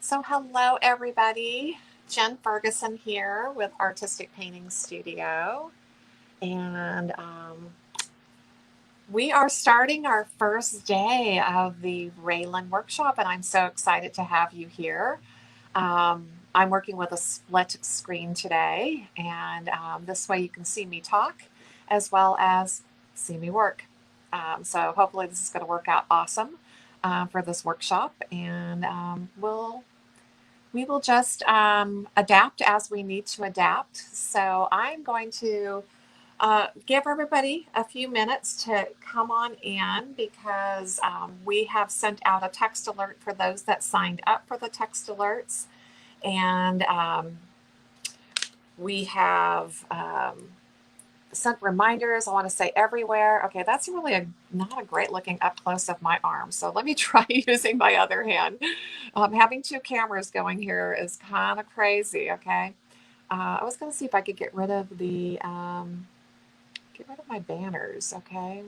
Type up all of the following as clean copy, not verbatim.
So hello everybody, Jen Ferguson here with Artistic Painting Studio. And we are starting our first day of the Raylan workshop, and I'm so excited to have you here. I'm working with a split screen today, and this way you can see me talk as well as see me work. So hopefully this is going to work out awesome for this workshop, and we will just adapt as we need to adapt. So I'm going to give everybody a few minutes to come on in because we have sent out a text alert for those that signed up for the text alerts. And we have sent reminders, I want to say everywhere. Okay, that's really not a great looking up close of my arm. So let me try using my other hand. Having two cameras going here is kind of crazy. Okay. I was going to see if I could get rid of get rid of my banners. Okay.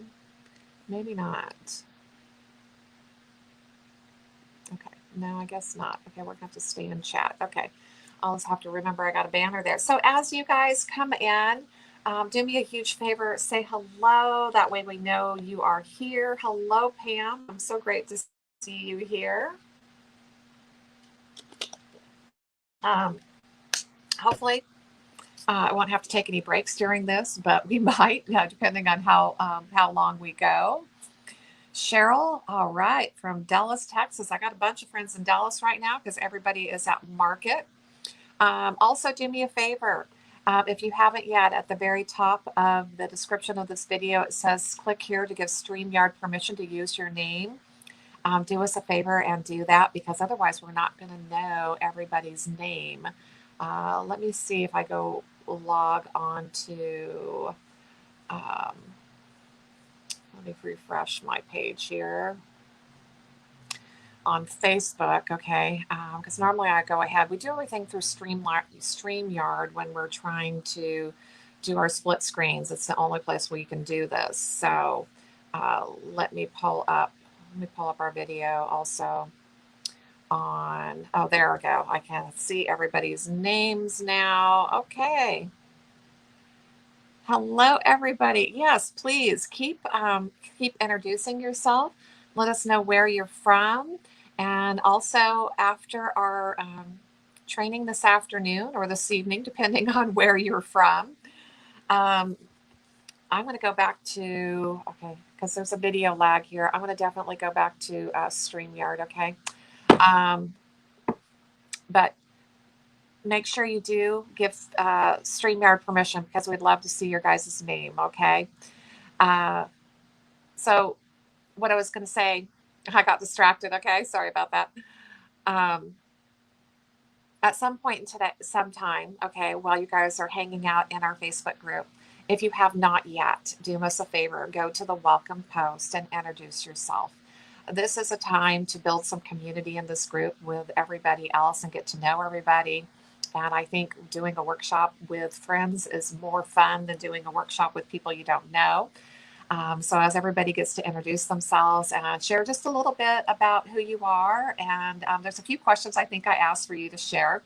Maybe not. Okay. No, I guess not. Okay. We're going to have to stay in chat. Okay. I'll just have to remember I got a banner there. So as you guys come in, do me a huge favor, say hello. That way we know you are here. Hello, Pam. I'm so great to see you here. Hopefully, I won't have to take any breaks during this, but we might, depending on how long we go. Cheryl, all right, from Dallas, Texas. I got a bunch of friends in Dallas right now because everybody is at market. Also, do me a favor. If you haven't yet, at the very top of the description of this video, it says click here to give StreamYard permission to use your name. Do us a favor and do that because otherwise we're not going to know everybody's name. Let me see if I go log on to, let me refresh my page here on Facebook, okay, because normally I go ahead. We do everything through StreamYard when we're trying to do our split screens. It's the only place where you can do this. So let me pull up our video also on, oh, there we go. I can see everybody's names now. Okay. Hello, everybody. Yes, please keep introducing yourself. Let us know where you're from. And also, after our training this afternoon or this evening, depending on where you're from, I'm going to go back to, okay, because there's a video lag here. I'm going to definitely go back to StreamYard, okay? But make sure you do give StreamYard permission because we'd love to see your guys' name, okay? So what I was going to say, I got distracted, okay? Sorry about that. At some point in sometime, okay, while you guys are hanging out in our Facebook group, if you have not yet, do us a favor, go to the welcome post and introduce yourself. This is a time to build some community in this group with everybody else and get to know everybody. And I think doing a workshop with friends is more fun than doing a workshop with people you don't know. So as everybody gets to introduce themselves and share just a little bit about who you are, and there's a few questions I think I asked for you to share.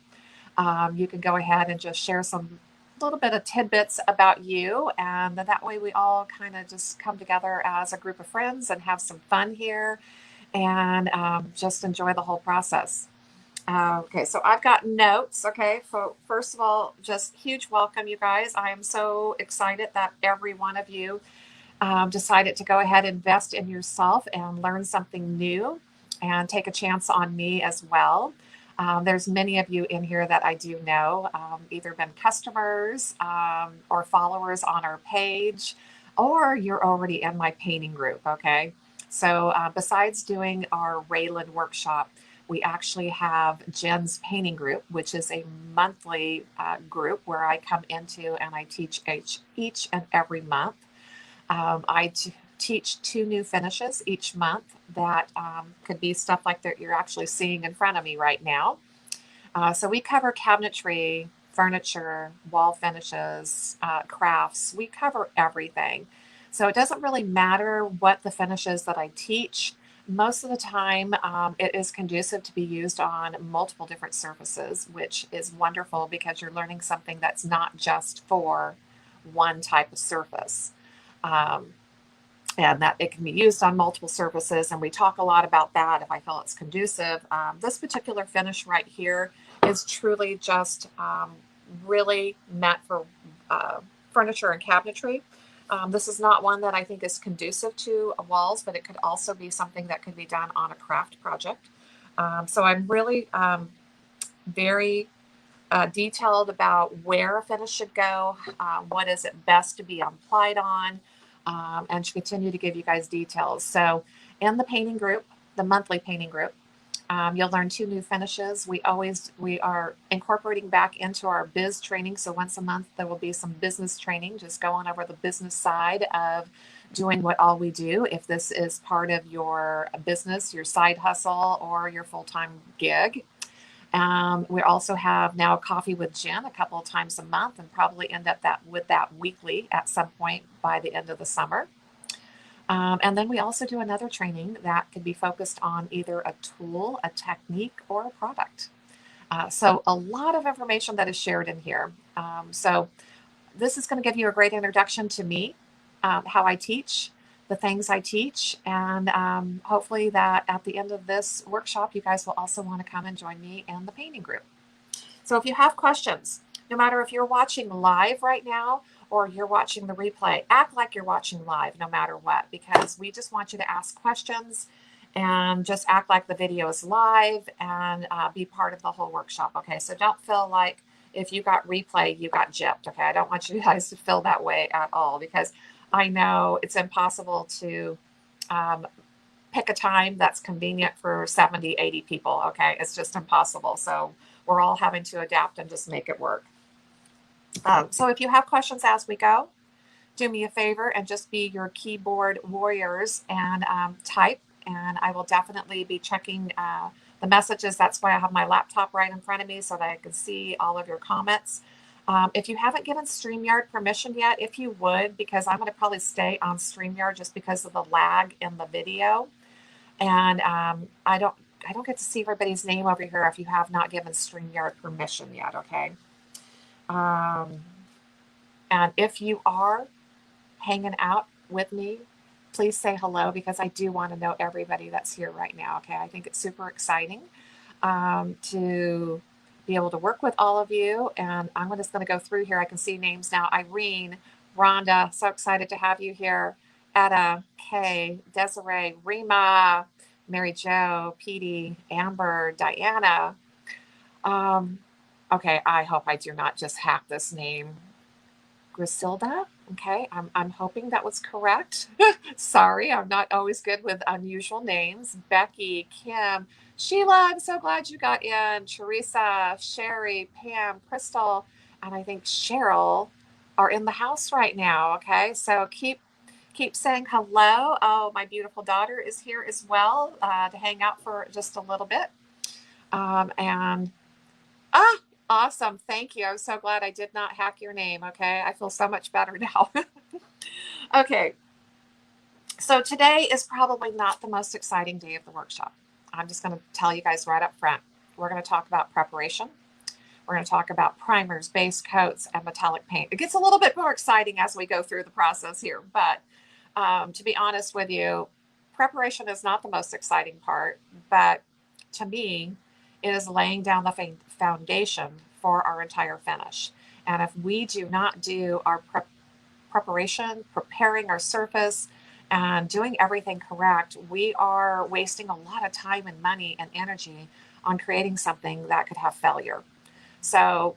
You can go ahead and just share some little bit of tidbits about you, and then that way we all kind of just come together as a group of friends and have some fun here and just enjoy the whole process. Okay, so I've got notes. Okay, so first of all, just huge welcome, you guys. I am so excited that every one of you decided to go ahead and invest in yourself and learn something new and take a chance on me as well. There's many of you in here that I do know, either been customers or followers on our page, or you're already in my painting group, okay? So besides doing our Raylan workshop, we actually have Jenn's painting group, which is a monthly group where I come into and I teach each and every month. I teach 2 new finishes each month that could be stuff like that you're actually seeing in front of me right now. So we cover cabinetry, furniture, wall finishes, crafts. We cover everything. So it doesn't really matter what the finish is that I teach. Most of the time, it is conducive to be used on multiple different surfaces, which is wonderful because you're learning something that's not just for one type of surface. Um, and that it can be used on multiple surfaces. And we talk a lot about that if I feel it's conducive. This particular finish right here is truly just really meant for furniture and cabinetry. This is not one that I think is conducive to walls, but it could also be something that could be done on a craft project. So I'm really very detailed about where a finish should go, what is it best to be applied on, and to continue to give you guys details. So in the painting group, the monthly painting group, you'll learn 2 new finishes. We are incorporating back into our biz training. So once a month there will be some business training, just going over the business side of doing what all we do. If this is part of your business, your side hustle, or your full-time gig. We also have now Coffee with Jenn a couple of times a month, and probably end up with that weekly at some point by the end of the summer. And then we also do another training that could be focused on either a tool, a technique, or a product. So a lot of information that is shared in here. So this is going to give you a great introduction to me, how I teach, the things I teach, and hopefully that at the end of this workshop, you guys will also want to come and join me in the painting group. So if you have questions, no matter if you're watching live right now or you're watching the replay, act like you're watching live no matter what, because we just want you to ask questions and just act like the video is live and be part of the whole workshop. Okay, so don't feel like if you got replay, you got gypped. Okay, I don't want you guys to feel that way at all, because I know it's impossible to pick a time that's convenient for 70, 80 people. Okay, it's just impossible. So we're all having to adapt and just make it work. So if you have questions as we go, do me a favor and just be your keyboard warriors and type, and I will definitely be checking the messages. That's why I have my laptop right in front of me so that I can see all of your comments. If you haven't given StreamYard permission yet, if you would, because I'm going to probably stay on StreamYard just because of the lag in the video, and I don't get to see everybody's name over here if you have not given StreamYard permission yet. Okay. And if you are hanging out with me, please say hello, because I do want to know everybody that's here right now. Okay. I think it's super exciting to be able to work with all of you. And I'm just going to go through here. I can see names now. Irene, Rhonda, so excited to have you here. Etta, Kay, Desiree, Rima, Mary Jo, Petey, Amber, Diana. Okay, I hope I do not just hack this name. Griselda. Okay, I'm hoping that was correct. Sorry, I'm not always good with unusual names. Becky, Kim, Sheila, I'm so glad you got in. Teresa, Sherry, Pam, Crystal, and I think Cheryl are in the house right now. Okay, so keep saying hello. Oh, my beautiful daughter is here as well to hang out for just a little bit. And awesome. Thank you. I'm so glad I did not hack your name. Okay. I feel so much better now. Okay. So today is probably not the most exciting day of the workshop. I'm just going to tell you guys right up front. We're going to talk about preparation. We're going to talk about primers, base coats, and metallic paint. It gets a little bit more exciting as we go through the process here. But to be honest with you, preparation is not the most exciting part. But to me, it is laying down the foundation for our entire finish. And if we do not do our preparation, preparing our surface, and doing everything correct, we are wasting a lot of time and money and energy on creating something that could have failure. So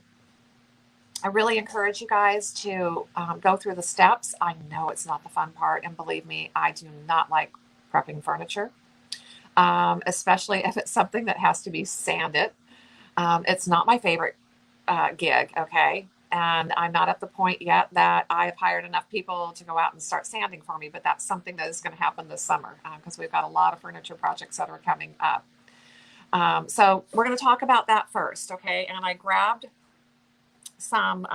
I really encourage you guys to go through the steps. I know it's not the fun part, and believe me, I do not like prepping furniture. Especially if it's something that has to be sanded. It's not my favorite gig, okay? And I'm not at the point yet that I've hired enough people to go out and start sanding for me, but that's something that is going to happen this summer because we've got a lot of furniture projects that are coming up. So we're going to talk about that first, okay? And I grabbed some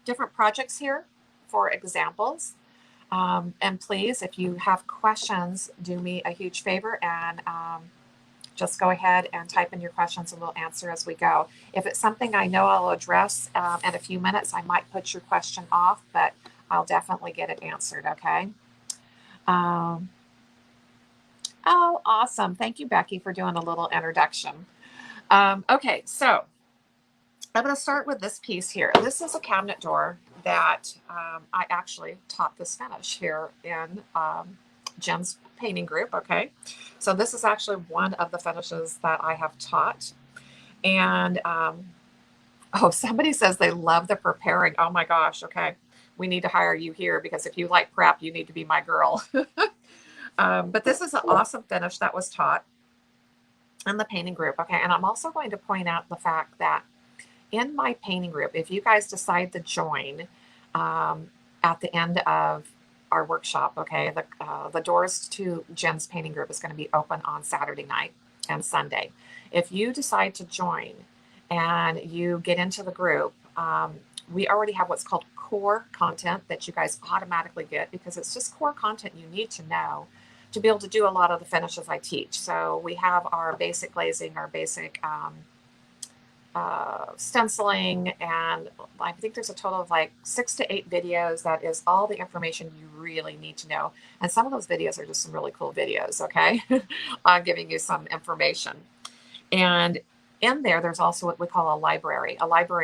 different projects here for examples. And please, if you have questions, do me a huge favor and just go ahead and type in your questions and we'll answer as we go. If it's something I know I'll address in a few minutes, I might put your question off, but I'll definitely get it answered, okay? Um, oh, awesome. Thank you, Becky, for doing a little introduction. Okay, so I'm going to start with this piece here. This is a cabinet door that I actually taught this finish here in Jenn's painting group. Okay, so this is actually one of the finishes that I have taught. And oh, somebody says they love the preparing. Oh my gosh. Okay, we need to hire you here because if you like prep, you need to be my girl. But this is an awesome finish that was taught in the painting group. Okay, and I'm also going to point out the fact that in my painting group, if you guys decide to join at the end of our workshop, okay, the doors to Jenn's painting group is going to be open on Saturday night and Sunday. If you decide to join and you get into the group, we already have what's called core content that you guys automatically get because it's just core content you need to know to be able to do a lot of the finishes I teach. So we have our basic glazing, our basic stenciling, and I think there's a total of like 6 to 8 videos. That is all the information you really need to know. And some of those videos are just some really cool videos, okay? I'm giving you some information. And in there, there's also what we call a library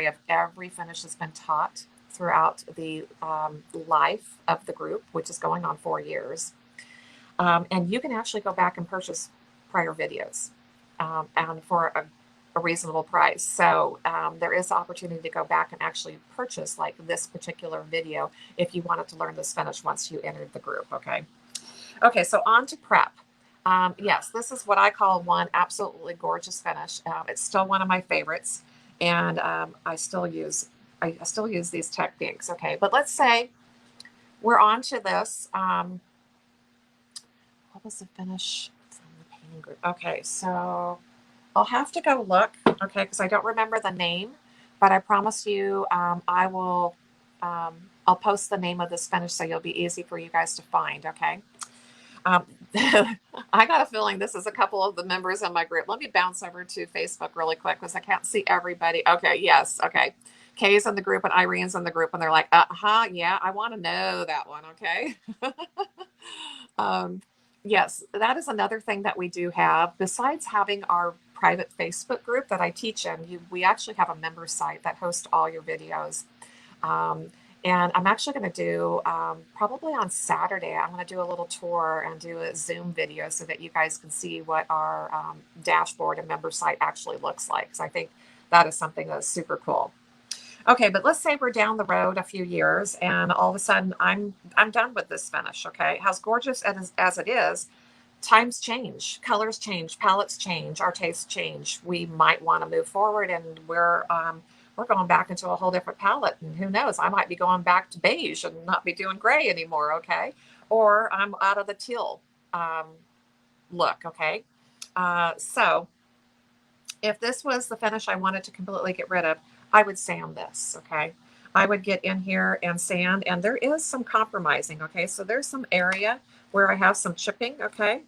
of every finish that's been taught throughout the life of the group, which is going on 4 years. And you can actually go back and purchase prior videos and for a reasonable price. So there is the opportunity to go back and actually purchase like this particular video if you wanted to learn this finish once you entered the group, okay? Okay, so on to prep. Yes, this is what I call one absolutely gorgeous finish. It's still one of my favorites, and I still use these techniques, okay? But let's say we're on to this. What was the finish from the painting group? Okay, so I'll have to go look, okay, because I don't remember the name, but I promise you I will, I'll post the name of this finish so you'll be easy for you guys to find, okay? Um, I got a feeling this is a couple of the members in my group. Let me bounce over to Facebook really quick because I can't see everybody. Okay, yes, okay. Kay's in the group and Irene's in the group, and they're like, yeah, I want to know that one, okay? um, yes, that is another thing that we do have. Besides having our private Facebook group that I teach in, we actually have a member site that hosts all your videos. Um, and I'm actually going to do, probably on Saturday, I'm going to do a little tour and do a Zoom video so that you guys can see what our dashboard and member site actually looks like. So I think that is something that's super cool. Okay, but let's say we're down the road a few years and all of a sudden I'm done with this finish, okay? As gorgeous as it is, times change, colors change, palettes change, our tastes change. We might want to move forward and we're going back into a whole different palette, and who knows, I might be going back to beige and not be doing gray anymore, okay? Or I'm out of the teal um, look, okay? So if this was the finish I wanted to completely get rid of, I would sand this, okay? I would get in here and sand, and there is some compromising, okay? So there's some area where I have some chipping, okay?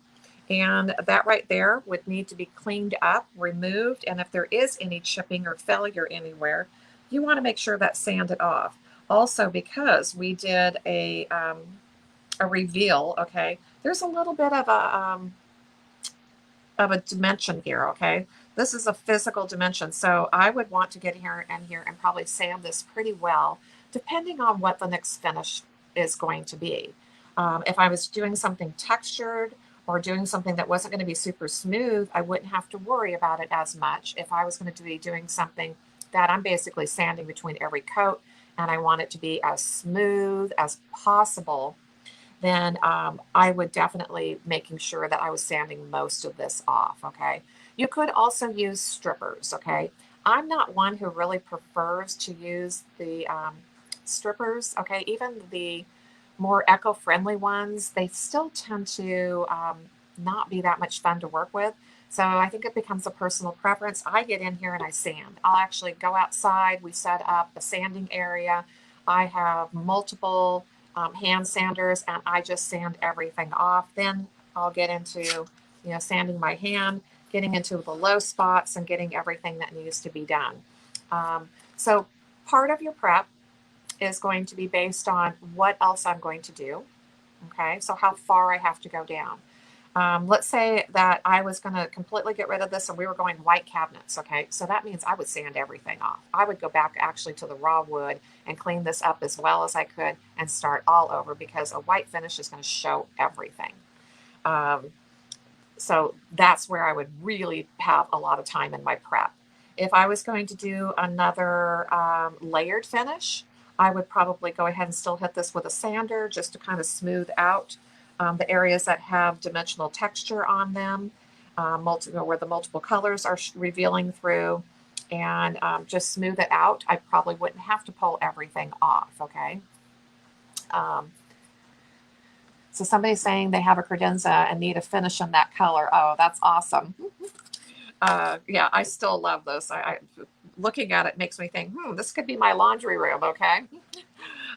And that right there would need to be cleaned up, removed, and if there is any chipping or failure anywhere, you want to make sure that's sanded off. Also, because we did a reveal, okay, there's a little bit of a dimension here, okay? This is a physical dimension, so I would want to get here and probably sand this pretty well, depending on what the next finish is going to be. If I was doing something textured or doing something that wasn't going to be super smooth, I wouldn't have to worry about it as much. If I was going to be doing something that I'm basically sanding between every coat and I want it to be as smooth as possible, then I would definitely making sure that I was sanding most of this off, okay? You could also use strippers, okay? I'm not one who really prefers to use the strippers, okay? Even the more eco-friendly ones, they still tend to not be that much fun to work with. So I think it becomes a personal preference. I get in here and I sand. I'll actually go outside. We set up a sanding area. I have multiple hand sanders, and I just sand everything off. Then I'll get into, sanding my hand, getting into the low spots and getting everything that needs to be done. So part of your prep is going to be based on what else I'm going to do. Okay, so how far I have to go down. Let's say that I was going to completely get rid of this and we were going white cabinets. Okay, so that means I would sand everything off. I would go back actually to the raw wood and clean this up as well as I could and start all over, because a white finish is going to show everything. Um, so that's where I would really have a lot of time in my prep. If I was going to do another layered finish, I would probably go ahead and still hit this with a sander just to kind of smooth out the areas that have dimensional texture on them, where the multiple colors are revealing through, and just smooth it out. I probably wouldn't have to pull everything off, okay? So somebody's saying they have a credenza and need a finish in that color. Oh, that's awesome. Yeah, I still love this. Looking at it makes me think, this could be my laundry room, okay?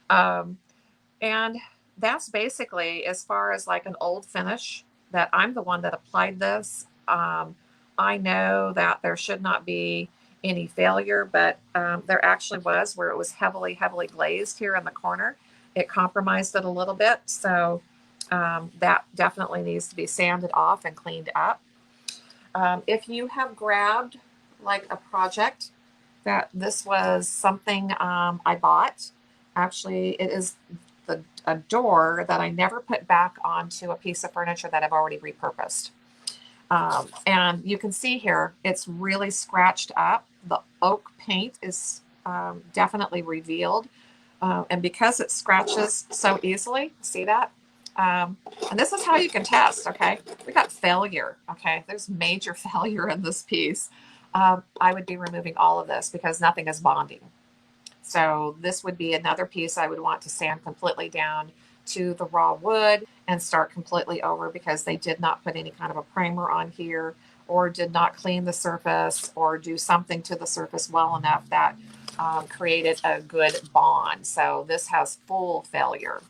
And that's basically as far as like an old finish that I'm the one that applied this. I know that there should not be any failure, but there actually was, where it was heavily, heavily glazed here in the corner. It compromised it a little bit. So that definitely needs to be sanded off and cleaned up. If you have grabbed like a project that this was something I bought, actually it is a door that I never put back onto a piece of furniture that I've already repurposed. And you can see here, it's really scratched up. The oak paint is definitely revealed. And because it scratches so easily, see that? And this is how you can test, okay? We got failure, okay? There's major failure in this piece. I would be removing all of this because nothing is bonding. So this would be another piece I would want to sand completely down to the raw wood and start completely over, because they did not put any kind of a primer on here, or did not clean the surface, or do something to the surface well enough that created a good bond. So this has full failure.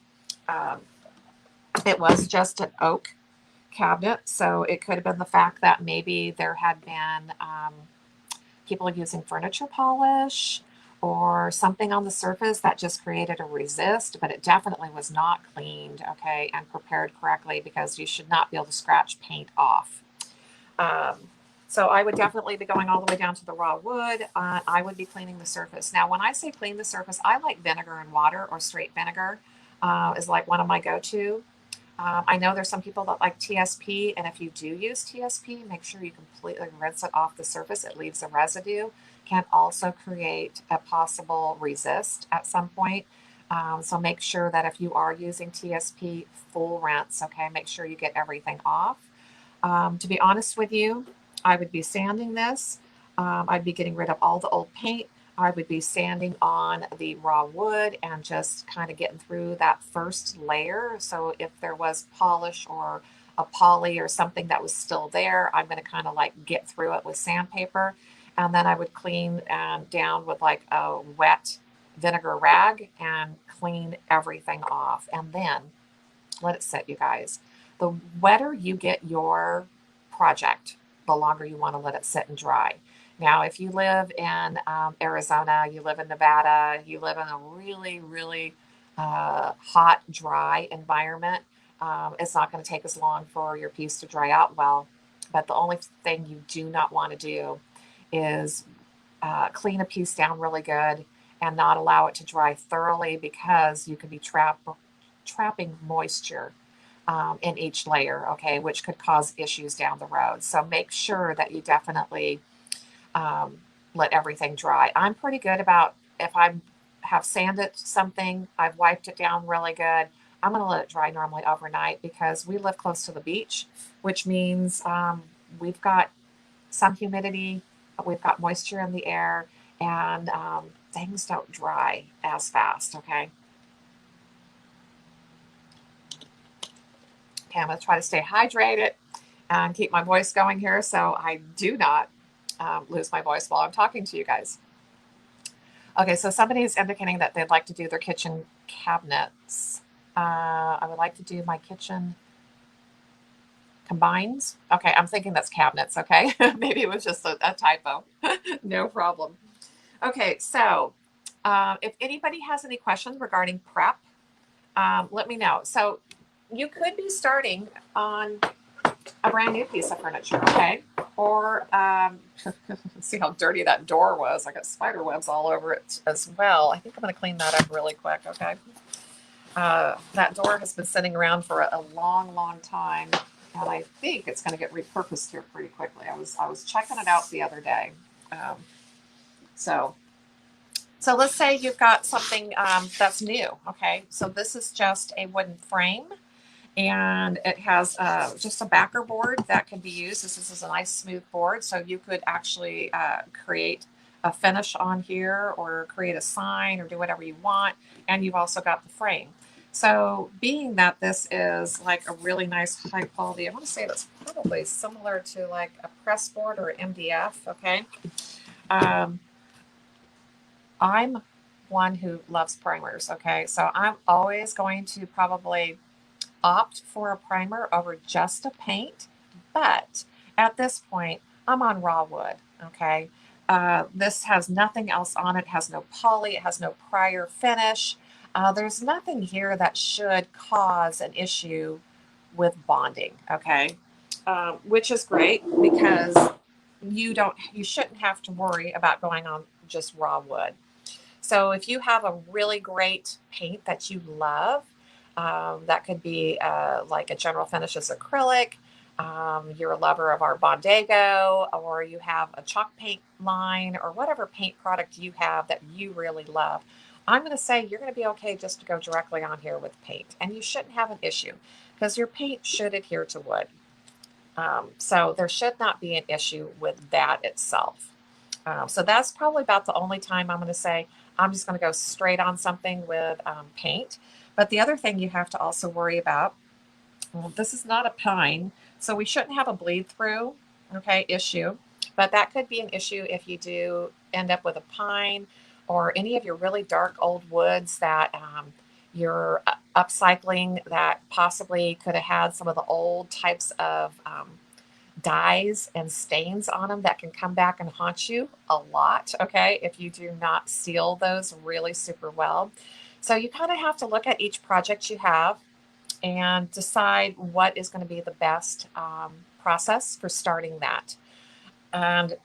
It was just an oak cabinet, so it could have been the fact that maybe there had been people using furniture polish or something on the surface that just created a resist, but it definitely was not cleaned, okay, and prepared correctly, because you should not be able to scratch paint off. So I would definitely be going all the way down to the raw wood. I would be cleaning the surface. Now, when I say clean the surface, I like vinegar and water, or straight vinegar is like one of my go-to. I know there's some people that like TSP, and if you do use TSP, make sure you completely rinse it off the surface. It leaves a residue, can also create a possible resist at some point. So make sure that if you are using TSP, full rinse, okay? Make sure you get everything off. To be honest with you, I would be sanding this. I'd be getting rid of all the old paint. I would be sanding on the raw wood and just kind of getting through that first layer. So if there was polish or a poly or something that was still there, I'm going to kind of like get through it with sandpaper. And then I would clean down with like a wet vinegar rag and clean everything off. And then let it sit, you guys. The wetter you get your project, the longer you want to let it sit and dry. Now, if you live in Arizona, you live in Nevada, you live in a really, really hot, dry environment, it's not going to take as long for your piece to dry out well. But the only thing you do not want to do is clean a piece down really good and not allow it to dry thoroughly, because you could be trapping moisture in each layer, okay, which could cause issues down the road. So make sure that you definitely let everything dry. I'm pretty good about, if I have sanded something, I've wiped it down really good, I'm going to let it dry normally overnight, because we live close to the beach, which means we've got some humidity, we've got moisture in the air, and things don't dry as fast, okay? Okay, I'm going to try to stay hydrated and keep my voice going here so I do not lose my voice while I'm talking to you guys. Okay, so somebody is indicating that they'd like to do their kitchen cabinets. I would like to do my kitchen combines. Okay, I'm thinking that's cabinets. Okay, maybe it was just a typo. No problem. Okay, so if anybody has any questions regarding prep, let me know. So you could be starting on a brand new piece of furniture, okay? Or see how dirty that door was. I got spider webs all over it as well. I think I'm going to clean that up really quick, okay? That door has been sitting around for a long, long time, and I think it's going to get repurposed here pretty quickly. I was checking it out the other day. Um, so so let's say you've got something that's new, okay? So this is just a wooden frame, and it has just a backer board that can be used. This is a nice smooth board, so you could actually create a finish on here or create a sign or do whatever you want. And you've also got the frame. So being that this is like a really nice high quality, I want to say that's probably similar to like a press board or MDF, okay? Um, I'm one who loves primers, okay? So I'm always going to probably opt for a primer over just a paint. But at this point, I'm on raw wood, okay? This has nothing else on it, has no poly, it has no prior finish. There's nothing here that should cause an issue with bonding, okay? Which is great because you shouldn't have to worry about going on just raw wood. So if you have a really great paint that you love, that could be like a General Finishes acrylic. You're a lover of our Bondego, or you have a chalk paint line, or whatever paint product you have that you really love. I'm going to say you're going to be okay just to go directly on here with paint, and you shouldn't have an issue because your paint should adhere to wood. So there should not be an issue with that itself. So that's probably about the only time I'm going to say I'm just going to go straight on something with paint. But the other thing you have to also worry about, well, this is not a pine, so we shouldn't have a bleed through, okay, issue. But that could be an issue if you do end up with a pine or any of your really dark old woods that you're upcycling that possibly could have had some of the old types of dyes and stains on them that can come back and haunt you a lot, okay, if you do not seal those really super well. So you kind of have to look at each project you have and decide what is going to be the best process for starting that. And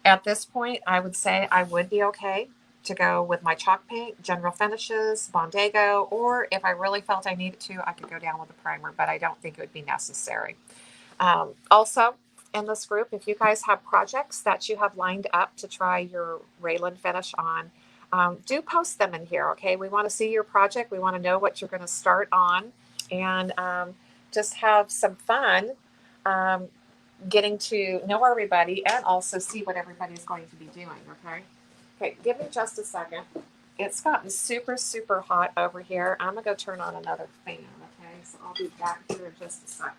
at this point, I would say I would be okay to go with my chalk paint, General Finishes, Bondego, or if I really felt I needed to, I could go down with a primer, but I don't think it would be necessary. Also, in this group, if you guys have projects that you have lined up to try your Raylan finish on, do post them in here, okay? We want to see your project. We want to know what you're going to start on, and just have some fun getting to know everybody and also see what everybody's going to be doing, okay? Okay, give me just a second. It's gotten super, super hot over here. I'm going to go turn on another fan, okay? So I'll be back here in just a second.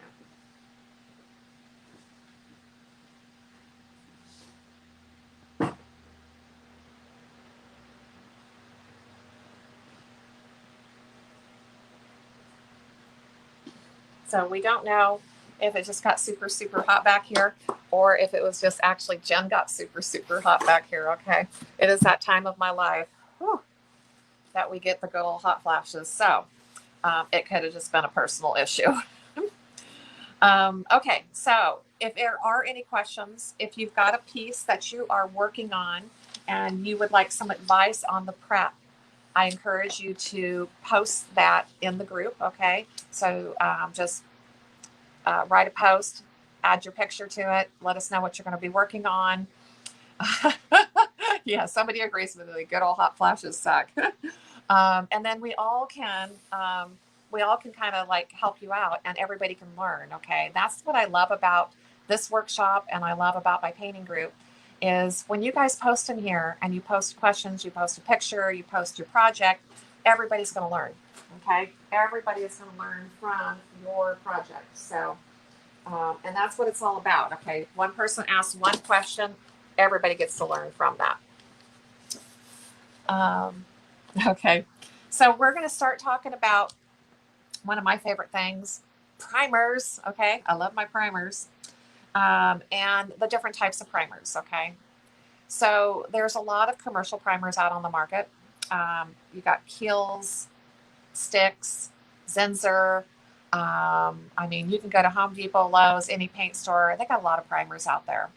So we don't know if it just got super, super hot back here or if it was just actually Jen got super, super hot back here. Okay. It is that time of my life that we get the good old hot flashes. So it could have just been a personal issue. Okay. So if there are any questions, if you've got a piece that you are working on and you would like some advice on the prep, I encourage you to post that in the group. Okay. So just write a post, add your picture to it, let us know what you're going to be working on. Yeah, somebody agrees with me. Good old hot flashes suck. And then we all can kind of like help you out, and everybody can learn. Okay, that's what I love about this workshop, and I love about my painting group is when you guys post in here and you post questions, you post a picture, you post your project, everybody's going to learn. Okay, everybody is going to learn from your project. So, and that's what it's all about. Okay, one person asks one question, everybody gets to learn from that. Okay, so we're going to start talking about One of my favorite things, primers. Okay, I love my primers, and the different types of primers. Okay, so there's a lot of commercial primers out on the market. You got Kiehl's, Sticks, Zinser. I mean, you can go to Home Depot, Lowe's, any paint store. They got a lot of primers out there.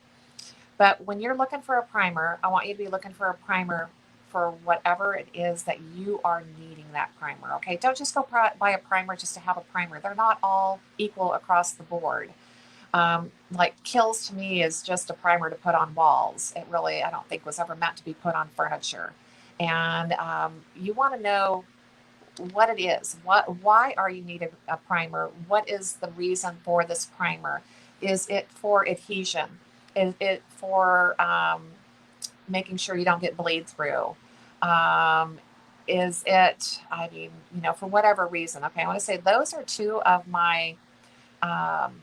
But when you're looking for a primer, I want you to be looking for a primer for whatever it is that you are needing that primer. Okay, don't just go buy a primer just to have a primer. They're not all equal across the board. Like Kills to me is just a primer to put on walls. It really, I don't think was ever meant to be put on furniture. And you want to know what it is. Why are you needing a primer? What is the reason for this primer? Is it for adhesion? Is it for making sure you don't get bleed through? Is it, I mean, for whatever reason? Okay, I want to say those are two of um,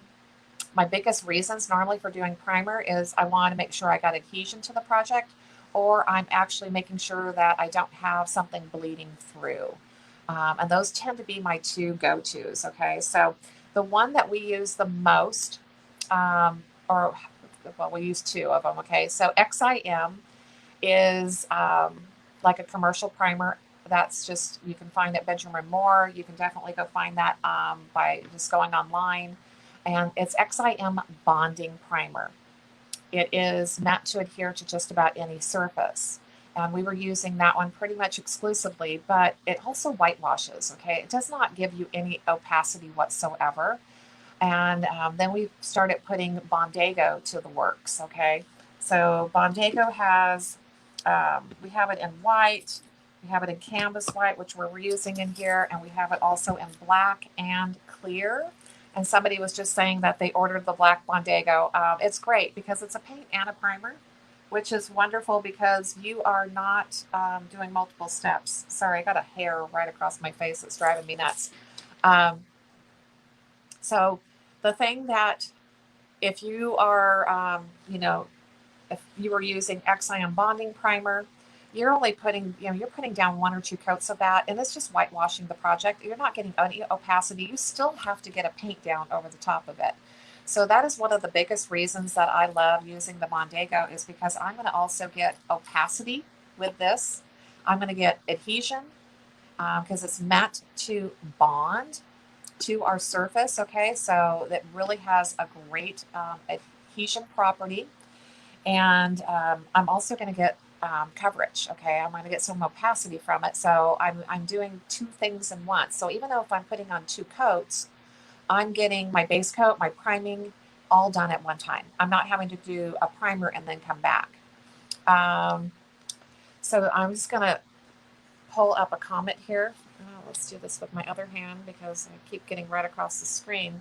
my biggest reasons normally for doing primer is I want to make sure I got adhesion to the project, or I'm actually making sure that I don't have something bleeding through. And those tend to be my two go-tos. Okay, so the one that we use the most, or well, we use two of them. Okay, so XIM is like a commercial primer. That's just, you can find at Benjamin Moore. You can definitely go find that by just going online. And it's XIM bonding primer. It is meant to adhere to just about any surface. And we were using that one pretty much exclusively, but it also whitewashes, okay? It does not give you any opacity whatsoever. And then we started putting Bondago to the works, okay? So Bondago has, we have it in white, we have it in canvas white, which we're using in here, and we have it also in black and clear. And somebody was just saying that they ordered the black Bondago. It's great because it's a paint and a primer, which is wonderful because you are not doing multiple steps. Sorry, I got a hair right across my face that's driving me nuts. Um, so the thing that if you are, if you were using XIM bonding primer, you're only putting, you're putting down one or two coats of that, and it's just whitewashing the project. You're not getting any opacity. You still have to get a paint down over the top of it. So that is one of the biggest reasons that I love using the Bondago is because I'm going to also get opacity with this. I'm going to get adhesion because it's meant to bond to our surface. Okay, so that really has a great adhesion property. And I'm also going to get coverage. Okay, I'm going to get some opacity from it. So I'm doing two things in one. So even though if I'm putting on two coats, I'm getting my base coat, my priming, all done at one time. I'm not having to do a primer and then come back. So I'm just going to pull up a comment here. Let's do this with my other hand because I keep getting right across the screen.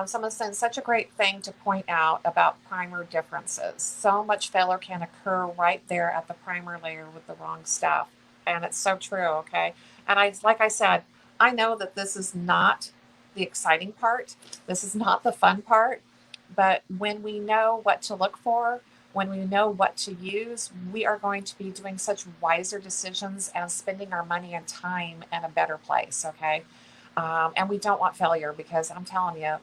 Someone said such a great thing to point out about primer differences. So much failure can occur right there at the primer layer with the wrong stuff. And it's so true, okay? And like I said, I know that this is not the exciting part. This is not the fun part. But when we know what to look for, when we know what to use, we are going to be doing such wiser decisions and spending our money and time in a better place, okay? And we don't want failure because I'm telling you,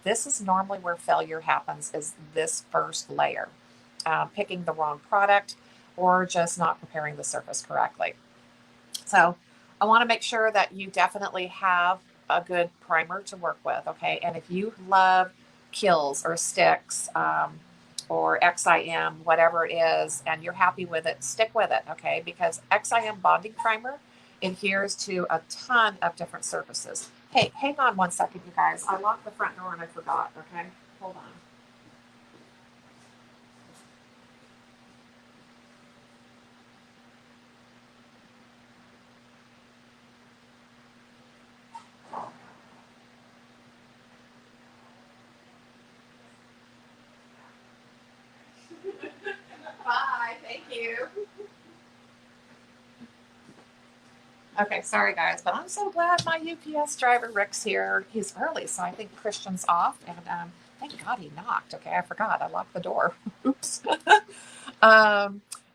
this is normally where failure happens is this first layer, picking the wrong product or just not preparing the surface correctly. So I want to make sure that you definitely have a good primer to work with, okay? And if you love Kills or Sticks or XIM, whatever it is, and you're happy with it, stick with it, okay? Because XIM bonding primer adheres to a ton of different surfaces. Hey, hang on one second, you guys. I locked the front door and I forgot, okay? Hold on. Bye, thank you. Okay, sorry guys, but I'm so glad my UPS driver Rick's here. He's early, so I think Christian's off, and thank God he knocked. Okay, I forgot. I locked the door. Oops.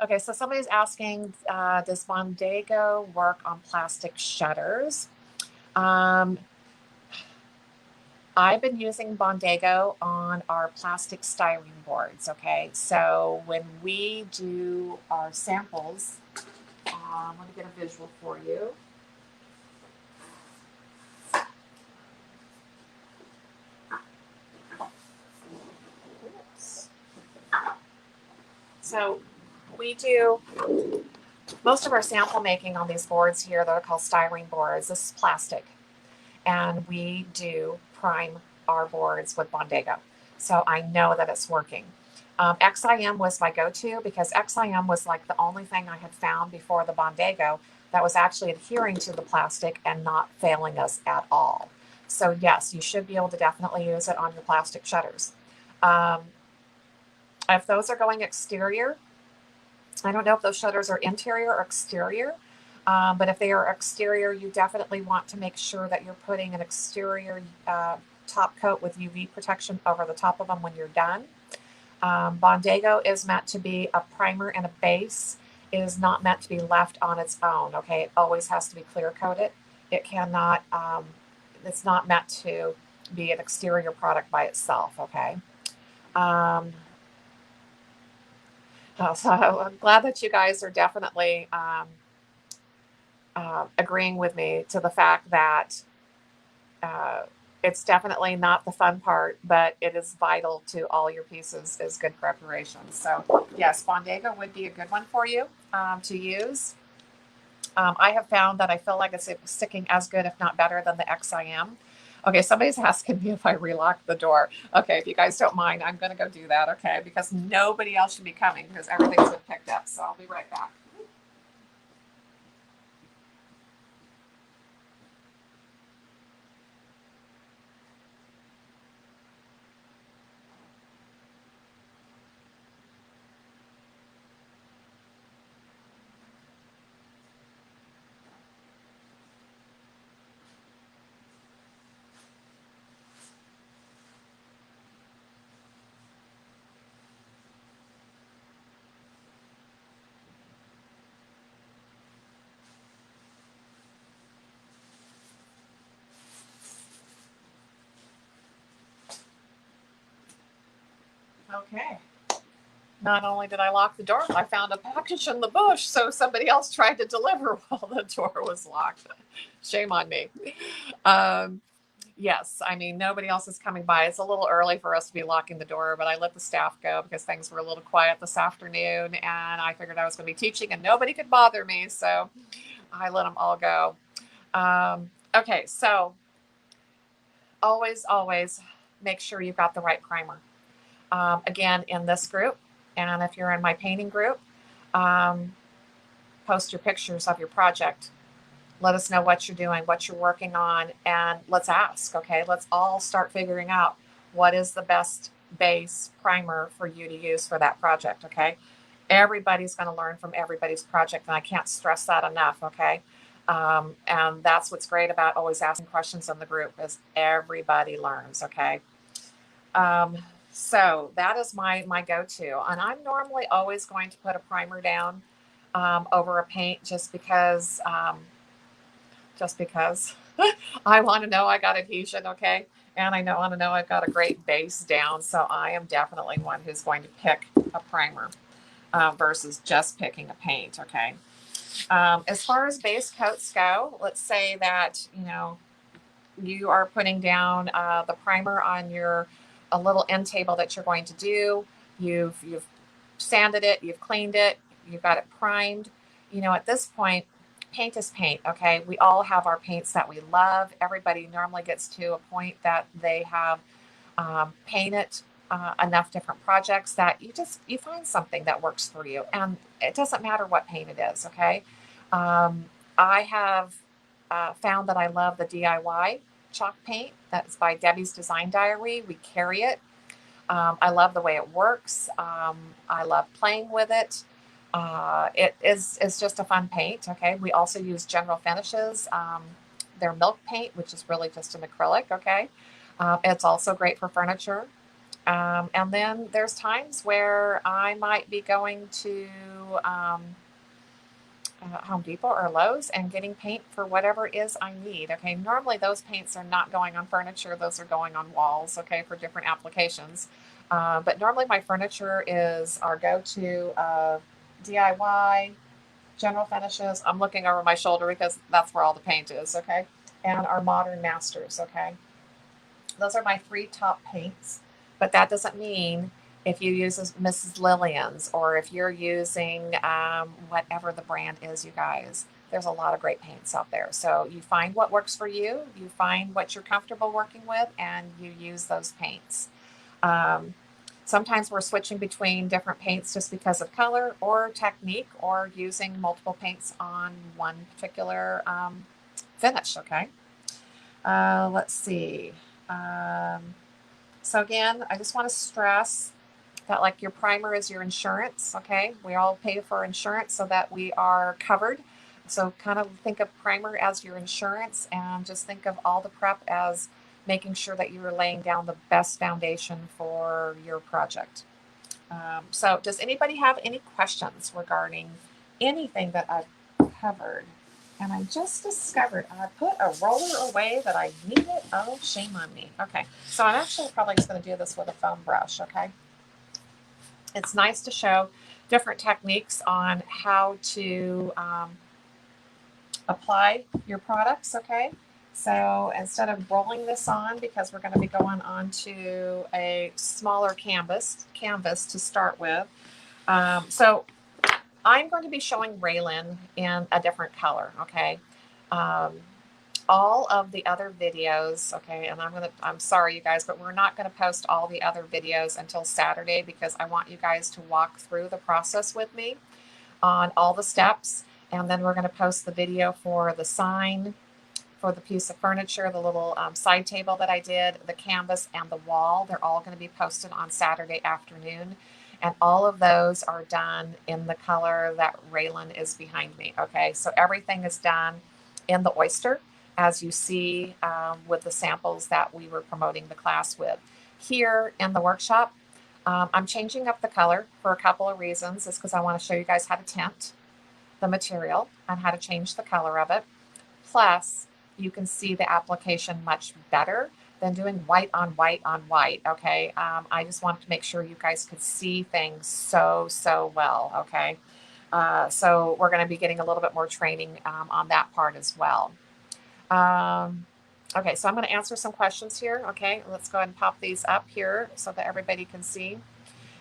Okay, so somebody's asking, does Bondago work on plastic shutters? Um, I've been using Bondago on our plastic styrene boards, okay? So when we do our samples, let me get a visual for you. Oops. So we do most of our sample making on these boards here that are called styrene boards. This is plastic. And we do prime our boards with Bondago. So I know that it's working. XIM was my go-to because XIM was like the only thing I had found before the Bondago that was actually adhering to the plastic and not failing us at all. So yes, you should be able to definitely use it on your plastic shutters. Um, if those are going exterior, I don't know if those shutters are interior or exterior, but if they are exterior, you definitely want to make sure that you're putting an exterior top coat with UV protection over the top of them when you're done. Bondago is meant to be a primer and a base. It is not meant to be left on its own, okay? It always has to be clear coated. It cannot, it's not meant to be an exterior product by itself, okay? Um, so I'm glad that you guys are definitely agreeing with me to the fact that uh, it's definitely not the fun part, but it is vital to all your pieces is good preparation. So yes, Bondago would be a good one for you to use. I have found that I feel like it's sticking as good, if not better, than the XIM. Okay, somebody's asking me if I relock the door. Okay, if you guys don't mind, I'm going to go do that, okay? Because nobody else should be coming because everything's been picked up. So I'll be right back. Okay. Not only did I lock the door, I found a package in the bush, so somebody else tried to deliver while the door was locked. Shame on me. Um, yes, I mean, nobody else is coming by. It's a little early for us to be locking the door, but I let the staff go because things were a little quiet this afternoon, and I figured I was going to be teaching and nobody could bother me, so I let them all go. Okay, so always make sure you've got the right primer. Again, in this group, and if you're in my painting group, um, post your pictures of your project. Let us know what you're doing, what you're working on, and let's ask, okay? Let's all start figuring out what is the best base primer for you to use for that project, okay? Everybody's going to learn from everybody's project, and I can't stress that enough, okay? And that's what's great about always asking questions in the group is everybody learns, okay? Um, so that is my go-to, and I'm normally always going to put a primer down over a paint just because I want to know I got adhesion, okay, and I want to know I've got a great base down. So I am definitely one who's going to pick a primer versus just picking a paint, okay. As far as base coats go, let's say that you are putting down the primer on your a little end table that you're going to do. You've sanded it, you've cleaned it, you've got it primed. At this point, paint is paint. Okay, we all have our paints that we love. Everybody normally gets to a point that they have painted enough different projects that you find something that works for you, and it doesn't matter what paint it is. Okay, I have found that I love the DIY chalk paint. That's by Debbie's Design Diary. We carry it. I love the way it works. I love playing with it. It's just a fun paint. Okay. We also use General Finishes. Their milk paint, which is really just an acrylic. Okay. It's also great for furniture. And then there's times where I might be going to Home Depot or Lowe's and getting paint for whatever it is I need. Okay, normally those paints are not going on furniture; those are going on walls. Okay, for different applications. But normally my furniture is our go-to DIY general finishes. I'm looking over my shoulder because that's where all the paint is. Okay, and our modern masters. Okay, those are my three top paints, but that doesn't mean if you use Mrs. Lillian's or if you're using whatever the brand is, you guys, there's a lot of great paints out there. So you find what works for you, you find what you're comfortable working with, and you use those paints. Um, Sometimes we're switching between different paints just because of color or technique or using multiple paints on one particular finish, okay? Let's see. Um, so again, I just want to stress that like your primer is your insurance, okay? We all pay for insurance so that we are covered. So kind of think of primer as your insurance and just think of all the prep as making sure that you are laying down the best foundation for your project. So does anybody have any questions regarding anything that I've covered? And I just discovered I put a roller away that I needed. Oh, shame on me. Okay, so I'm actually probably just going to do this with a foam brush, okay? It's nice to show different techniques on how to apply your products, okay? So instead of rolling this on, because we're going to be going on to a smaller canvas to start with. So I'm going to be showing Raylan in a different color, okay? Um, all of the other videos, okay, and I'm sorry you guys, but we're not going to post all the other videos until Saturday because I want you guys to walk through the process with me on all the steps. And then we're going to post the video for the sign, for the piece of furniture, the little side table that I did, the canvas, and the wall. They're all going to be posted on Saturday afternoon. And all of those are done in the color that Raylan is behind me. Okay, so everything is done in the oyster, as you see with the samples that we were promoting the class with. Here in the workshop, I'm changing up the color for a couple of reasons. It's because I want to show you guys how to tint the material and how to change the color of it. Plus, you can see the application much better than doing white on white on white, okay? I just wanted to make sure you guys could see things so well, okay? So we're going to be getting a little bit more training on that part as well. Okay, so I'm going to answer some questions here, okay? Let's go ahead and pop these up here so that everybody can see.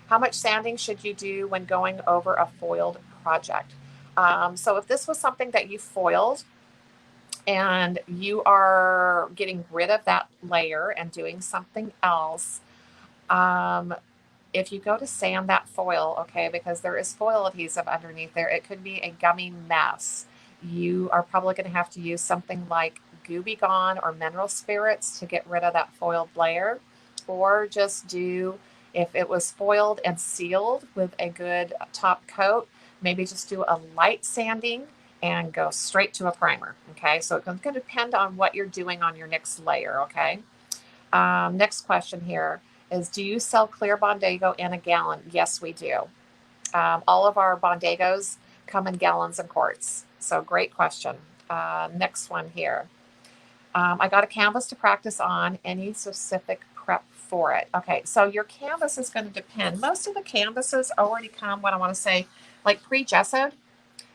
How much sanding should you do when going over a foiled project? So if this was something that you foiled and you are getting rid of that layer and doing something else, if you go to sand that foil, okay, because there is foil adhesive underneath there, it could be a gummy mess. You are probably going to have to use something like Gooby Gone or mineral spirits to get rid of that foiled layer, or just do, if it was foiled and sealed with a good top coat, maybe just do a light sanding and go straight to a primer. Okay, so it's going to depend on what you're doing on your next layer. Okay, next question here is, do you sell clear Bondago in a gallon? Yes, we do. All of our Bondagos come in gallons and quarts. So great question. Next one here. I got a canvas to practice on. Any specific prep for it? Okay, so your canvas is going to depend. Most of the canvases already come, what I want to say, like pre-gessoed.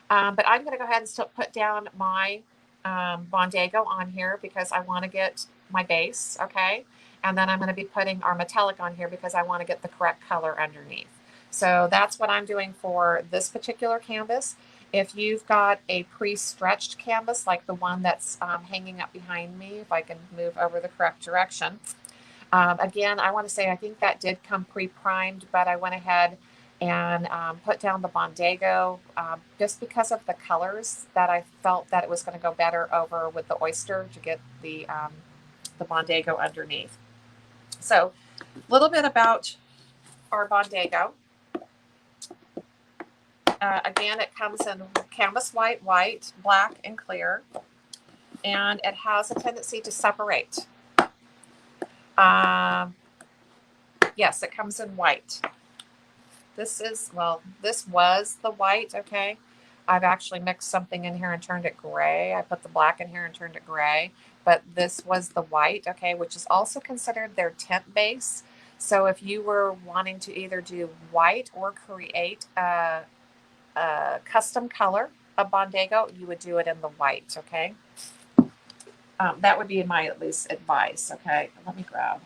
But I'm going to go ahead and still put down my Bondago on here because I want to get my base, okay? And then I'm going to be putting our metallic on here because I want to get the correct color underneath. So that's what I'm doing for this particular canvas. If you've got a pre-stretched canvas, like the one that's hanging up behind me, if I can move over the correct direction. Again, I want to say I think that did come pre-primed, but I went ahead and put down the Bondago just because of the colors that I felt that it was going to go better over with the oyster to get the Bondago underneath. So a little bit about our Bondago. Again, it comes in canvas white, black, and clear, and it has a tendency to separate. Yes, it comes in white. This was the white, okay? I've actually mixed something in here and turned it gray. I put the black in here and turned it gray, but this was the white, okay, which is also considered their tint base. So if you were wanting to either do white or create a custom color of Bondago, you would do it in the white, okay? That would be my at least advice, okay? Let me grab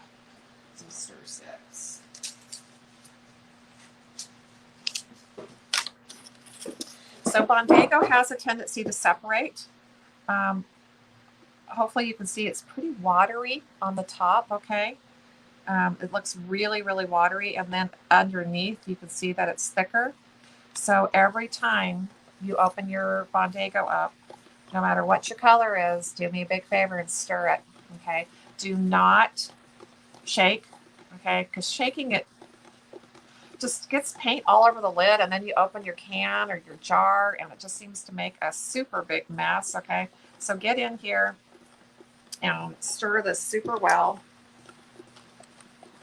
some stir sticks. So Bondago has a tendency to separate. Um, Hopefully you can see it's pretty watery on the top, okay? It looks really, really watery, and then underneath you can see that it's thicker. So every time you open your Bondago up, no matter what your color is, do me a big favor and stir it, okay? Do not shake, okay? Because shaking it just gets paint all over the lid, and then you open your can or your jar, and it just seems to make a super big mess, okay? So get in here and stir this super well,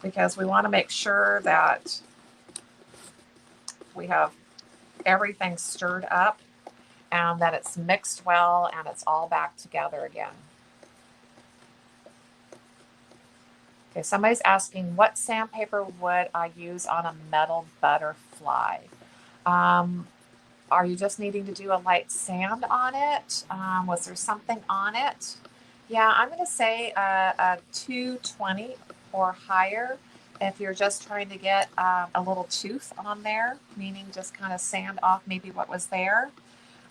because we want to make sure that we have everything stirred up and that it's mixed well and it's all back together again. Okay, somebody's asking, what sandpaper would I use on a metal butterfly? Are you just needing to do a light sand on it? Was there something on it? Yeah, I'm going to say a 220 or higher if you're just trying to get a little tooth on there, meaning just kind of sand off maybe what was there.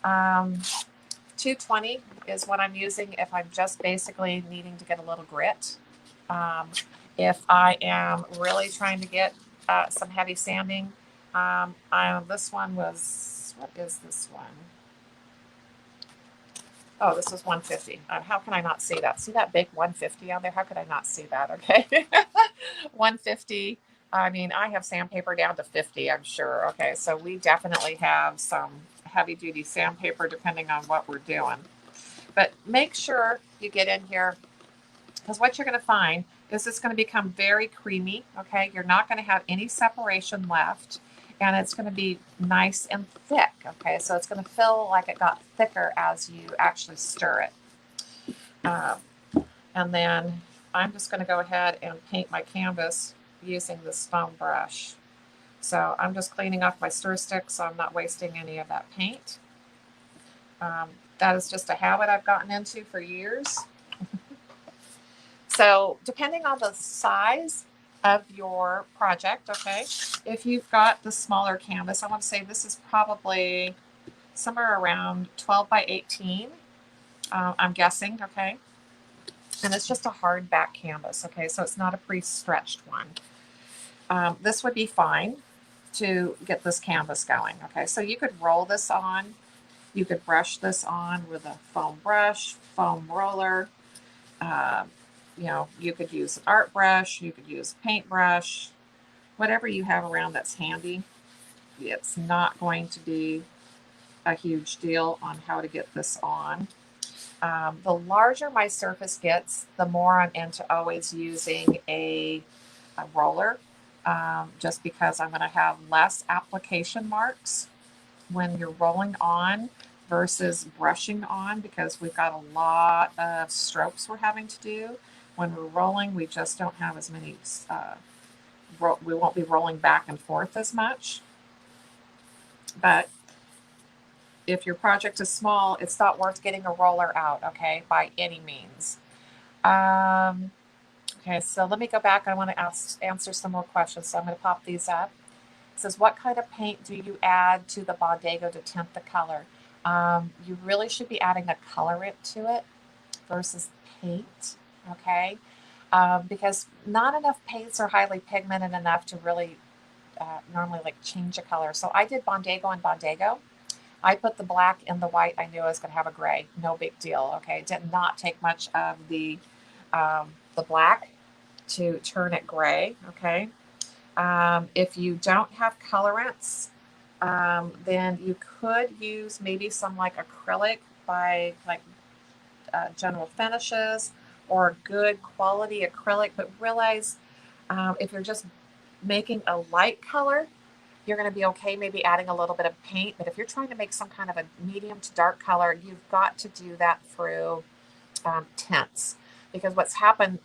220 is what I'm using if I'm just basically needing to get a little grit. If I am really trying to get some heavy sanding, this one was, what is this one? Oh, this is 150. How can I not see that? See that big 150 on there? How could I not see that? Okay. 150. I mean, I have sandpaper down to 50, I'm sure. Okay, so we definitely have some heavy duty sandpaper depending on what we're doing. But make sure you get in here, because what you're going to find is it's going to become very creamy, okay? You're not going to have any separation left, and it's going to be nice and thick, okay? So it's going to feel like it got thicker as you actually stir it. And then I'm just going to go ahead and paint my canvas using this foam brush. So I'm just cleaning off my stir stick so I'm not wasting any of that paint. That is just a habit I've gotten into for years. So depending on the size of your project, okay, if you've got the smaller canvas, I want to say this is probably somewhere around 12 by 18, I'm guessing, okay? And it's just a hard back canvas, okay? So it's not a pre-stretched one. This would be fine to get this canvas going, okay? So you could roll this on. You could brush this on with a foam brush, foam roller. You know, you could use an art brush, you could use a paintbrush, whatever you have around that's handy. It's not going to be a huge deal on how to get this on. The larger my surface gets, the more I'm into always using a roller, just because I'm going to have less application marks when you're rolling on versus brushing on, because we've got a lot of strokes we're having to do. When we're rolling, we just don't have as many, we won't be rolling back and forth as much. But if your project is small, it's not worth getting a roller out, okay, by any means. Okay, so let me go back. I want to answer some more questions, so I'm going to pop these up. It says, what kind of paint do you add to the Bondago to tint the color? You really should be adding a colorant to it versus paint, okay? Because not enough paints are highly pigmented enough to really normally like change a color. So I did Bondago and Bondago. I put the black in the white. I knew I was going to have a gray. No big deal, okay? It did not take much of the black to turn it gray, okay? If you don't have colorants, then you could use maybe some like acrylic by like General Finishes, or good quality acrylic. But realize if you're just making a light color, you're going to be okay maybe adding a little bit of paint. But if you're trying to make some kind of a medium to dark color, you've got to do that through tints. Because what's going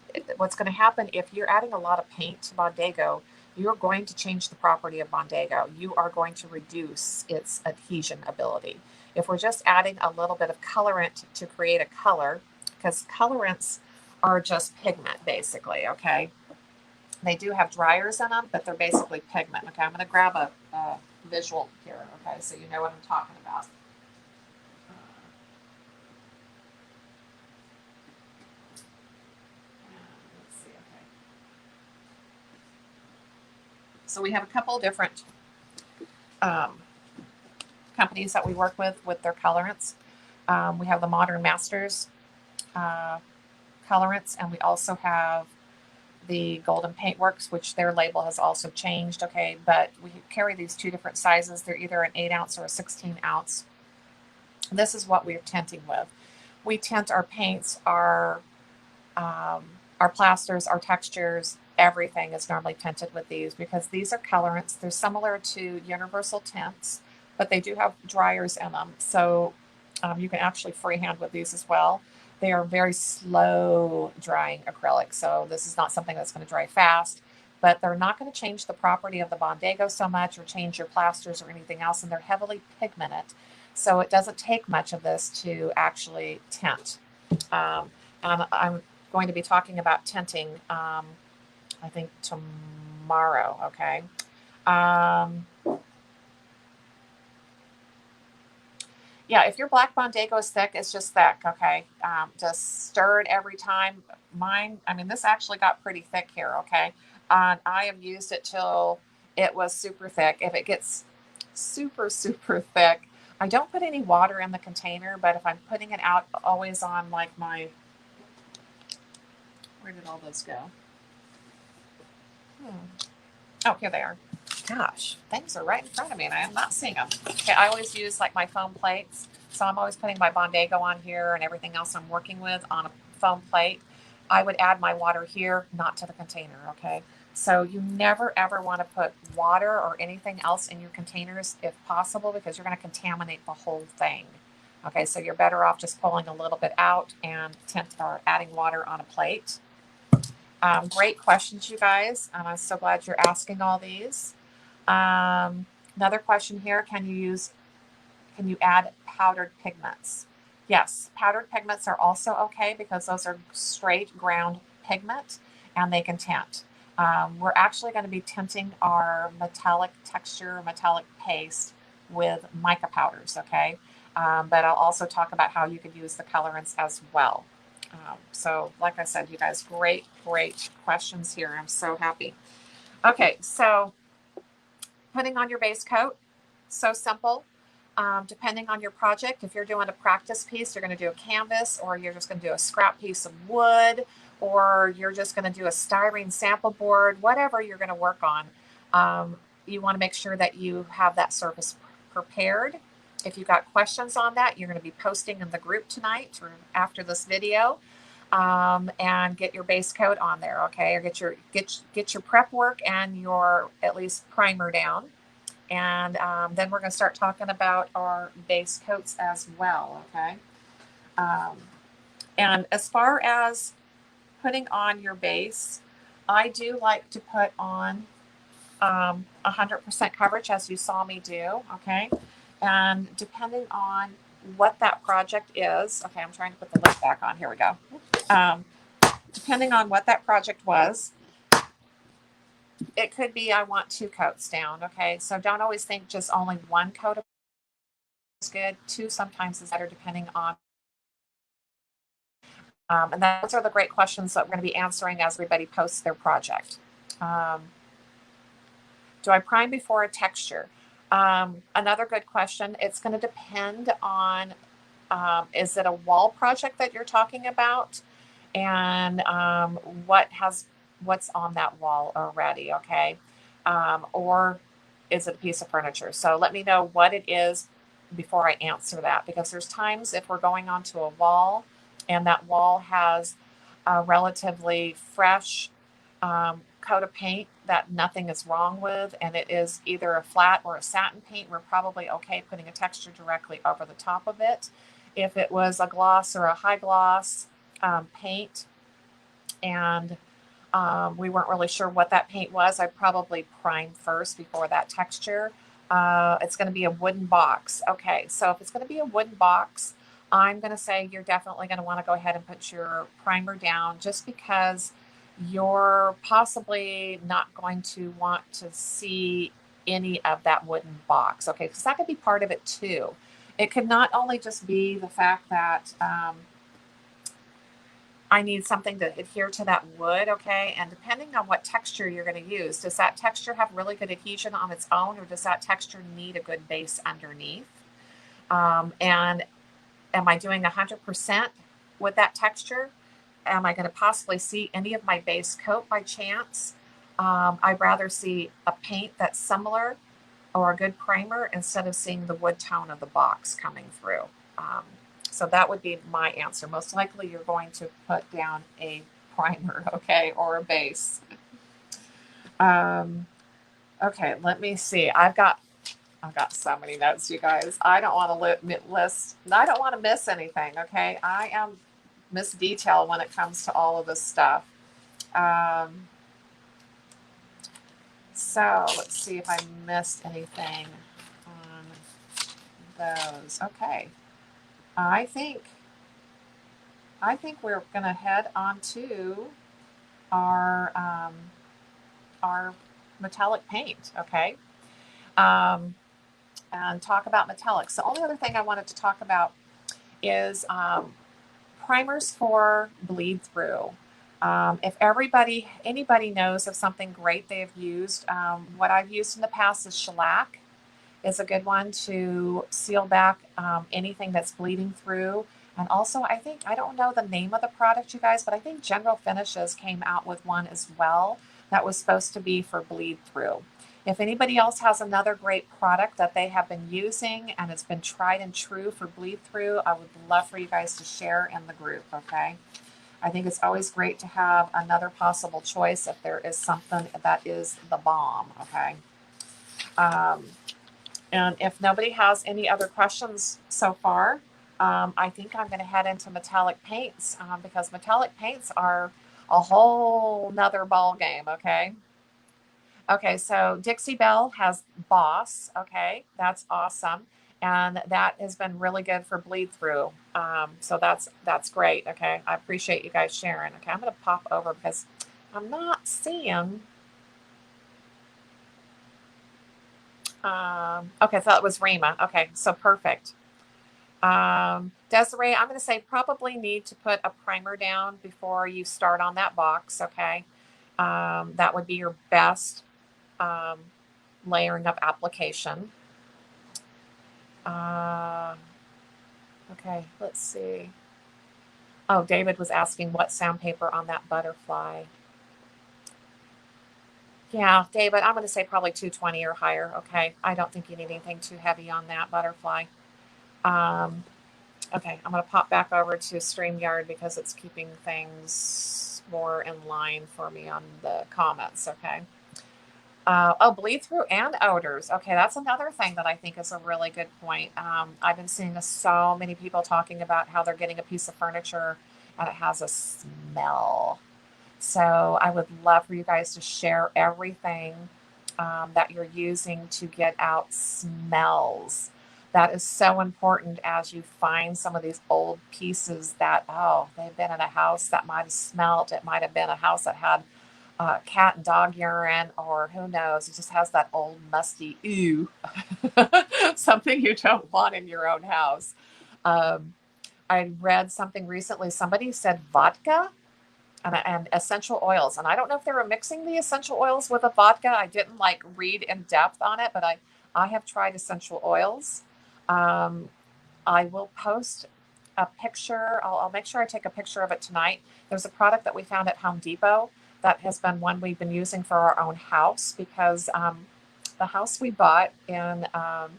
to happen if you're adding a lot of paint to Bondago, you're going to change the property of Bondago. You are going to reduce its adhesion ability. If we're just adding a little bit of colorant to create a color, because colorants are just pigment basically, okay? They do have dryers in them, but they're basically pigment. Okay, I'm going to grab a visual here, okay, so you know what I'm talking about. Let's see, okay. So we have a couple different companies that we work with their colorants. We have the Modern Masters colorants, and we also have the Golden Paintworks, which their label has also changed. Okay, but we carry these two different sizes. They're either an 8-ounce or a 16-ounce. This is what we're tinting with. We tint our paints, our plasters, our textures. Everything is normally tinted with these because these are colorants. They're similar to universal tints, but they do have dryers in them. So you can actually freehand with these as well. They are very slow drying acrylic. So this is not something that's going to dry fast, but they're not going to change the property of the Bondago so much or change your plasters or anything else. And they're heavily pigmented. So it doesn't take much of this to actually tint. And I'm going to be talking about tinting, I think tomorrow. Okay. Yeah, if your black Bondago is thick, it's just thick, okay? Just stir it every time. Mine, I mean, this actually got pretty thick here, okay? I have used it till it was super thick. If it gets super, super thick, I don't put any water in the container, but if I'm putting it out always on like my, where did all those go? Oh, here they are. Gosh, things are right in front of me and I am not seeing them. Okay, I always use like my foam plates. So I'm always putting my Bondago on here and everything else I'm working with on a foam plate. I would add my water here, not to the container, okay? So you never ever want to put water or anything else in your containers if possible because you're going to contaminate the whole thing. Okay, so you're better off just pulling a little bit out and or adding water on a plate. Great questions, you guys. I'm so glad you're asking all these. Another question here, can you add powdered pigments? Yes, powdered pigments are also okay because those are straight ground pigment and they can tint. We're actually going to be tinting our metallic texture, metallic paste with mica powders, okay? But I'll also talk about how you could use the colorants as well. So like I said, you guys, great questions here. I'm so happy. Okay, so putting on your base coat, so simple. Depending on your project, if you're doing a practice piece, you're going to do a canvas, or you're just going to do a scrap piece of wood, or you're just going to do a styrene sample board, whatever you're going to work on. You want to make sure that you have that surface prepared. If you've got questions on that, you're going to be posting in the group tonight or after this video, and get your base coat on there, okay? Or get your prep work and your at least primer down. And then we're going to start talking about our base coats as well, okay? And as far as putting on your base, I do like to put on 100% coverage, as you saw me do, okay? And depending on what that project is, okay, I'm trying to put the lid back on. Here we go. Depending on what that project was, it could be I want 2 coats down, okay? So don't always think just only 1 coat is good. 2 sometimes is better depending on. And those are the great questions that we're going to be answering as everybody posts their project. Do I prime before a texture? Another good question. It's going to depend on, is it a wall project that you're talking about? And what's on that wall already, okay? Or is it a piece of furniture? So let me know what it is before I answer that, because there's times if we're going onto a wall and that wall has a relatively fresh coat of paint that nothing is wrong with, and it is either a flat or a satin paint, we're probably okay putting a texture directly over the top of it. If it was a gloss or a high gloss paint, and we weren't really sure what that paint was, I'd probably prime first before that texture. It's going to be a wooden box. Okay, so if it's going to be a wooden box, I'm going to say you're definitely going to want to go ahead and put your primer down, just because you're possibly not going to want to see any of that wooden box. Okay, because that could be part of it too. It could not only just be the fact that I need something to adhere to that wood, okay? And depending on what texture you're going to use, does that texture have really good adhesion on its own, or does that texture need a good base underneath? And am I doing 100% with that texture? Am I going to possibly see any of my base coat by chance? I'd rather see a paint that's similar or a good primer instead of seeing the wood tone of the box coming through. So that would be my answer. Most likely you're going to put down a primer, okay, or a base. Okay, let me see. I've got so many notes, you guys. I don't want to list. I don't want to miss anything, okay? I am Miss Detail when it comes to all of this stuff. So let's see if I missed anything on those. Okay. I think we're going to head on to our metallic paint, okay? And talk about metallics. The only other thing I wanted to talk about is primers for bleed through. If anybody knows of something great they've used, what I've used in the past is shellac. Is a good one to seal back anything that's bleeding through. And also, I don't know the name of the product, you guys, but I think General Finishes came out with one as well that was supposed to be for bleed through. If anybody else has another great product that they have been using and it's been tried and true for bleed through, I would love for you guys to share in the group, okay? I think it's always great to have another possible choice if there is something that is the bomb, okay? And if nobody has any other questions so far, I think I'm going to head into metallic paints because metallic paints are a whole nother ball game, okay? Okay, so Dixie Belle has Boss, okay? That's awesome. And that has been really good for bleed through. So that's great, okay? I appreciate you guys sharing. Okay, I'm going to pop over because I'm not seeing... okay, so that was Rima. Okay, so perfect. Desiree, I'm going to say probably need to put a primer down before you start on that box, okay? That would be your best layering of application. Okay, let's see. Oh, David was asking what sandpaper on that butterfly. Yeah, David, I'm going to say probably 220 or higher, okay? I don't think you need anything too heavy on that butterfly. Okay, I'm going to pop back over to StreamYard because it's keeping things more in line for me on the comments, okay? Oh, bleed through and odors. Okay, that's another thing that I think is a really good point. I've been seeing so many people talking about how they're getting a piece of furniture and it has a smell. So I would love for you guys to share everything that you're using to get out smells. That is so important as you find some of these old pieces that, oh, they've been in a house that might have smelled. It might have been a house that had cat and dog urine, or who knows, it just has that old musty ew, something you don't want in your own house. I read something recently. Somebody said vodka and essential oils. And I don't know if they were mixing the essential oils with a vodka. I didn't like read in depth on it, but I have tried essential oils. I will post a picture. I'll make sure I take a picture of it tonight. There's a product that we found at Home Depot that has been one we've been using for our own house because the house we bought in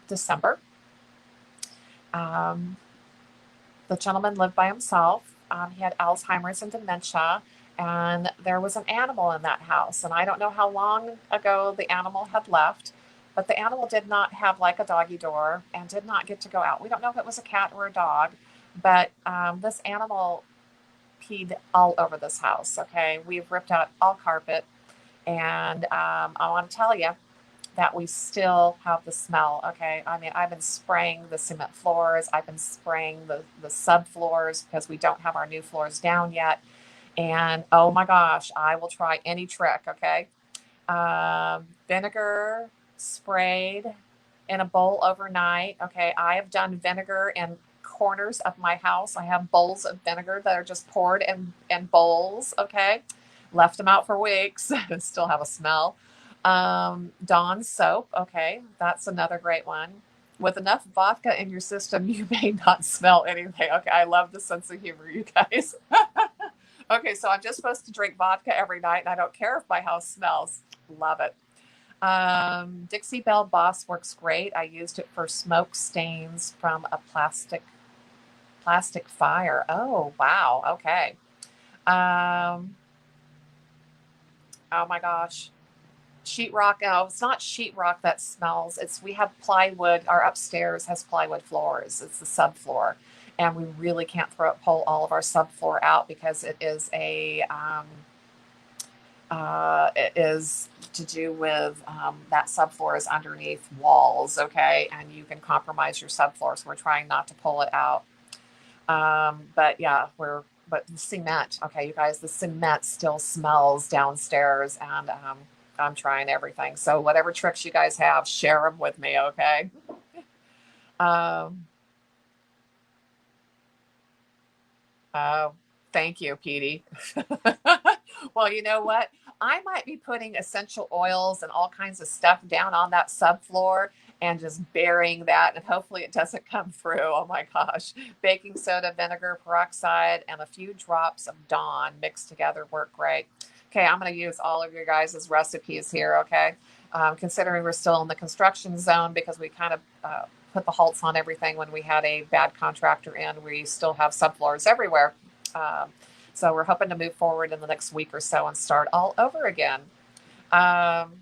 December, the gentleman lived by himself. He had Alzheimer's and dementia, and there was an animal in that house. And I don't know how long ago the animal had left, but the animal did not have like a doggy door and did not get to go out. We don't know if it was a cat or a dog, but this animal peed all over this house. Okay. We've ripped out all carpet. And I want to tell you that we still have the smell. Okay. I mean, I've been spraying the cement floors, I've been spraying the sub floors because we don't have our new floors down yet. And oh my gosh, I will try any trick. Okay. Vinegar sprayed in a bowl overnight. Okay. I have done vinegar in corners of my house. I have bowls of vinegar that are just poured in bowls. Okay. Left them out for weeks and still have a smell. Dawn soap. Okay. That's another great one. With enough vodka in your system, you may not smell anything. Okay. I love the sense of humor, you guys. Okay, so I'm just supposed to drink vodka every night, and I don't care if my house smells. Love it. Dixie Belle Boss works great. I used it for smoke stains from a plastic fire. Oh wow. Okay. Um, oh my gosh. Sheetrock. Oh, it's not sheetrock that smells. It's we have plywood. Our upstairs has plywood floors. It's the subfloor, and we really can't pull all of our subfloor out because it is to do with that subfloor is underneath walls. Okay, and you can compromise your subfloor. So we're trying not to pull it out. But yeah, but the cement. Okay, you guys, the cement still smells downstairs, and I'm trying everything. So whatever tricks you guys have, share them with me. Okay. Um, oh, thank you, Petey. Well, you know what? I might be putting essential oils and all kinds of stuff down on that subfloor and just burying that, and hopefully it doesn't come through. Oh my gosh. Baking soda, vinegar, peroxide, and a few drops of Dawn mixed together work great. Okay, I'm going to use all of your guys' recipes here, okay? Considering we're still in the construction zone because we kind of put the halts on everything when we had a bad contractor in, we still have subfloors everywhere. Um, so we're hoping to move forward in the next week or so and start all over again. Um,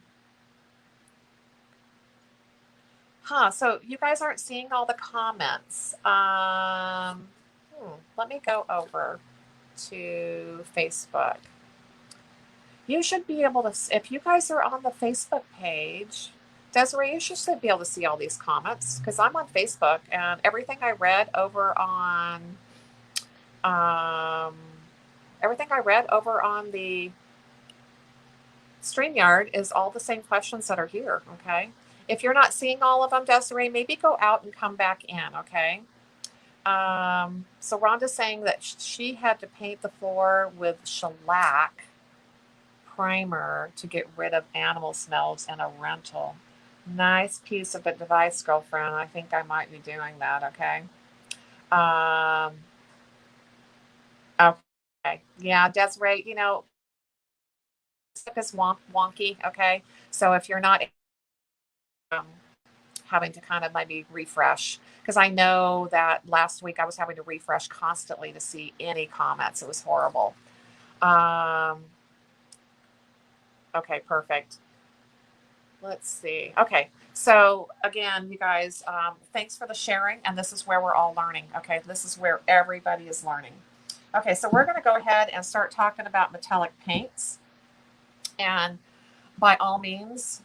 so you guys aren't seeing all the comments. Let me go over to Facebook. You should be able to, if you guys are on the Facebook page, Desiree, you should be able to see all these comments because I'm on Facebook and um, everything I read over on the StreamYard is all the same questions that are here. Okay. If you're not seeing all of them, Desiree, maybe go out and come back in. Okay. So Rhonda's saying that she had to paint the floor with shellac primer to get rid of animal smells in a rental. Nice piece of a device, girlfriend. I think I might be doing that. Okay. Um, okay. Yeah, Desiree, it's wonky. Okay. So if you're not um, having to kind of maybe refresh, because I know that last week I was having to refresh constantly to see any comments. It was horrible. Um, okay, perfect. Let's see. Okay. So again, you guys, thanks for the sharing. And this is where we're all learning. Okay. This is where everybody is learning. Okay. So we're going to go ahead and start talking about metallic paints. And by all means,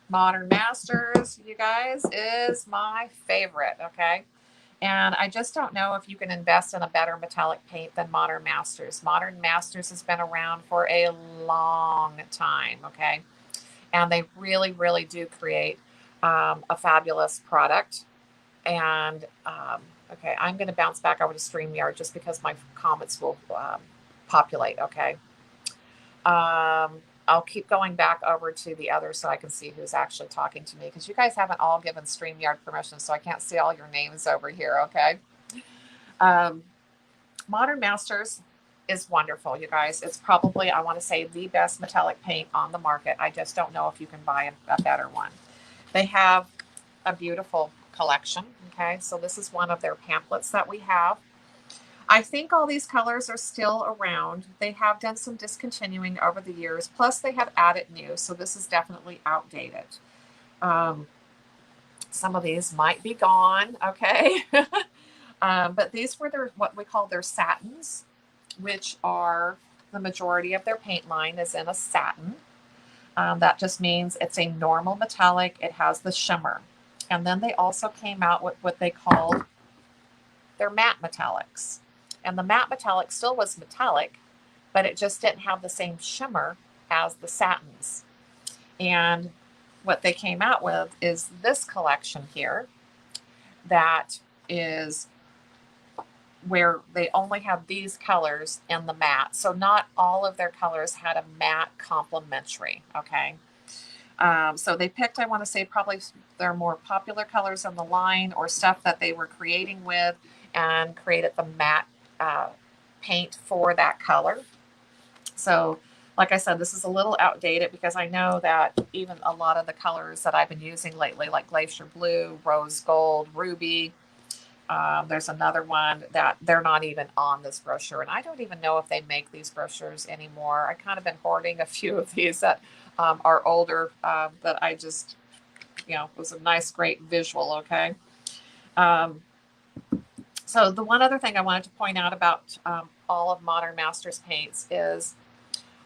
Modern Masters, you guys, is my favorite. Okay. And I just don't know if you can invest in a better metallic paint than Modern Masters. Modern Masters has been around for a long time. Okay. And they really, really do create a fabulous product. And okay, I'm going to bounce back over to StreamYard just because my comments will populate. Okay. I'll keep going back over to the other so I can see who's actually talking to me because you guys haven't all given StreamYard permission, so I can't see all your names over here. Okay. Um, Modern Masters is wonderful, you guys. It's probably, I want to say, the best metallic paint on the market. I just don't know if you can buy a better one. They have a beautiful collection. Okay, so this is one of their pamphlets that we have. I think all these colors are still around. They have done some discontinuing over the years, plus they have added new, so this is definitely outdated. Um, some of these might be gone, okay? But these were their what we call their satins, which are the majority of their paint line is in a satin. That just means it's a normal metallic. It has the shimmer. And then they also came out with what they called their matte metallics. And the matte metallic still was metallic, but it just didn't have the same shimmer as the satins. And what they came out with is this collection here that is where they only have these colors in the matte. So not all of their colors had a matte complementary, okay? So they picked, I want to say, probably their more popular colors in the line or stuff that they were creating with and created the matte paint for that color. So, like I said, this is a little outdated because I know that even a lot of the colors that I've been using lately, like Glacier Blue, Rose Gold, Ruby, there's another one that they're not even on this brochure. And I don't even know if they make these brochures anymore. I kind of been hoarding a few of these that are older that I just, was a nice, great visual, okay? Um, so the one other thing I wanted to point out about all of Modern Masters paints is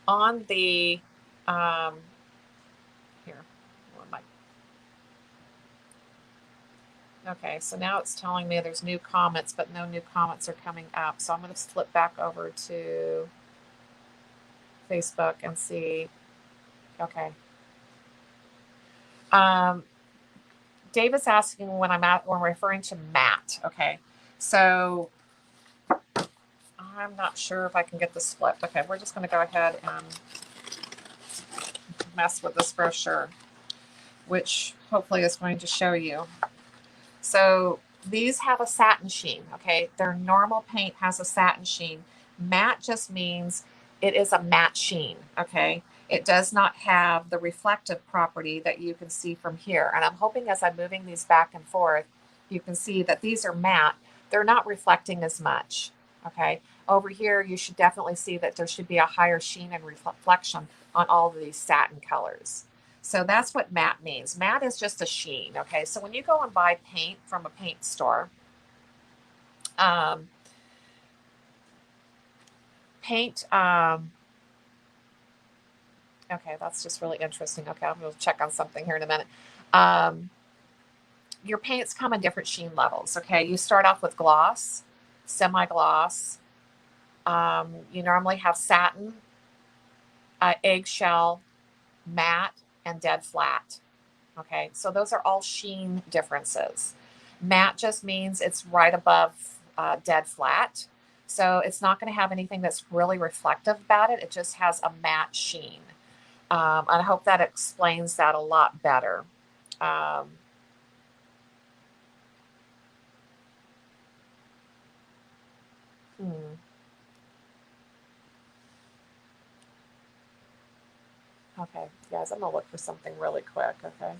on the, here, where am I? Okay, so now it's telling me there's new comments, but no new comments are coming up. So I'm going to flip back over to Facebook and see. Okay. David's asking when I'm referring to matte. Okay. So I'm not sure if I can get this flipped. Okay, we're just going to go ahead and mess with this brochure, which hopefully is going to show you. So these have a satin sheen, okay? Their normal paint has a satin sheen. Matte just means it is a matte sheen, okay? It does not have the reflective property that you can see from here. And I'm hoping as I'm moving these back and forth, you can see that these are matte. They're not reflecting as much, okay? Over here, you should definitely see that there should be a higher sheen and reflection on all of these satin colors. So that's what matte means. Matte is just a sheen, okay? So when you go and buy paint from a paint store, paint, okay, that's just really interesting. Okay, I'm going to check on something here in a minute. Your paints come in different sheen levels, okay? You start off with gloss, semi-gloss. You normally have satin, eggshell, matte, and dead flat. Okay, so those are all sheen differences. Matte just means it's right above dead flat. So it's not going to have anything that's really reflective about it. It just has a matte sheen. And I hope that explains that a lot better. Hmm. Okay, guys, I'm going to look for something really quick, okay?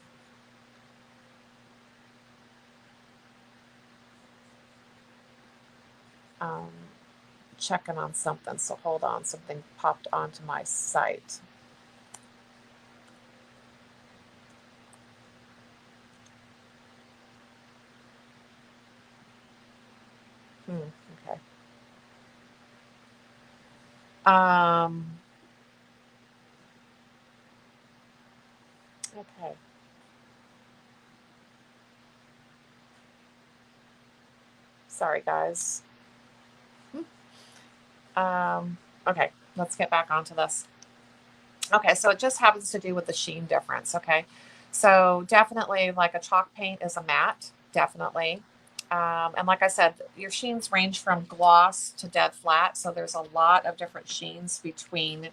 Checking on something, so hold on. Something popped onto my site. Okay. Okay. Sorry, guys. Okay, let's get back onto this. Okay, so it just happens to do with the sheen difference, okay? So definitely like a chalk paint is a matte, definitely. And like I said, your sheens range from gloss to dead flat. So there's a lot of different sheens between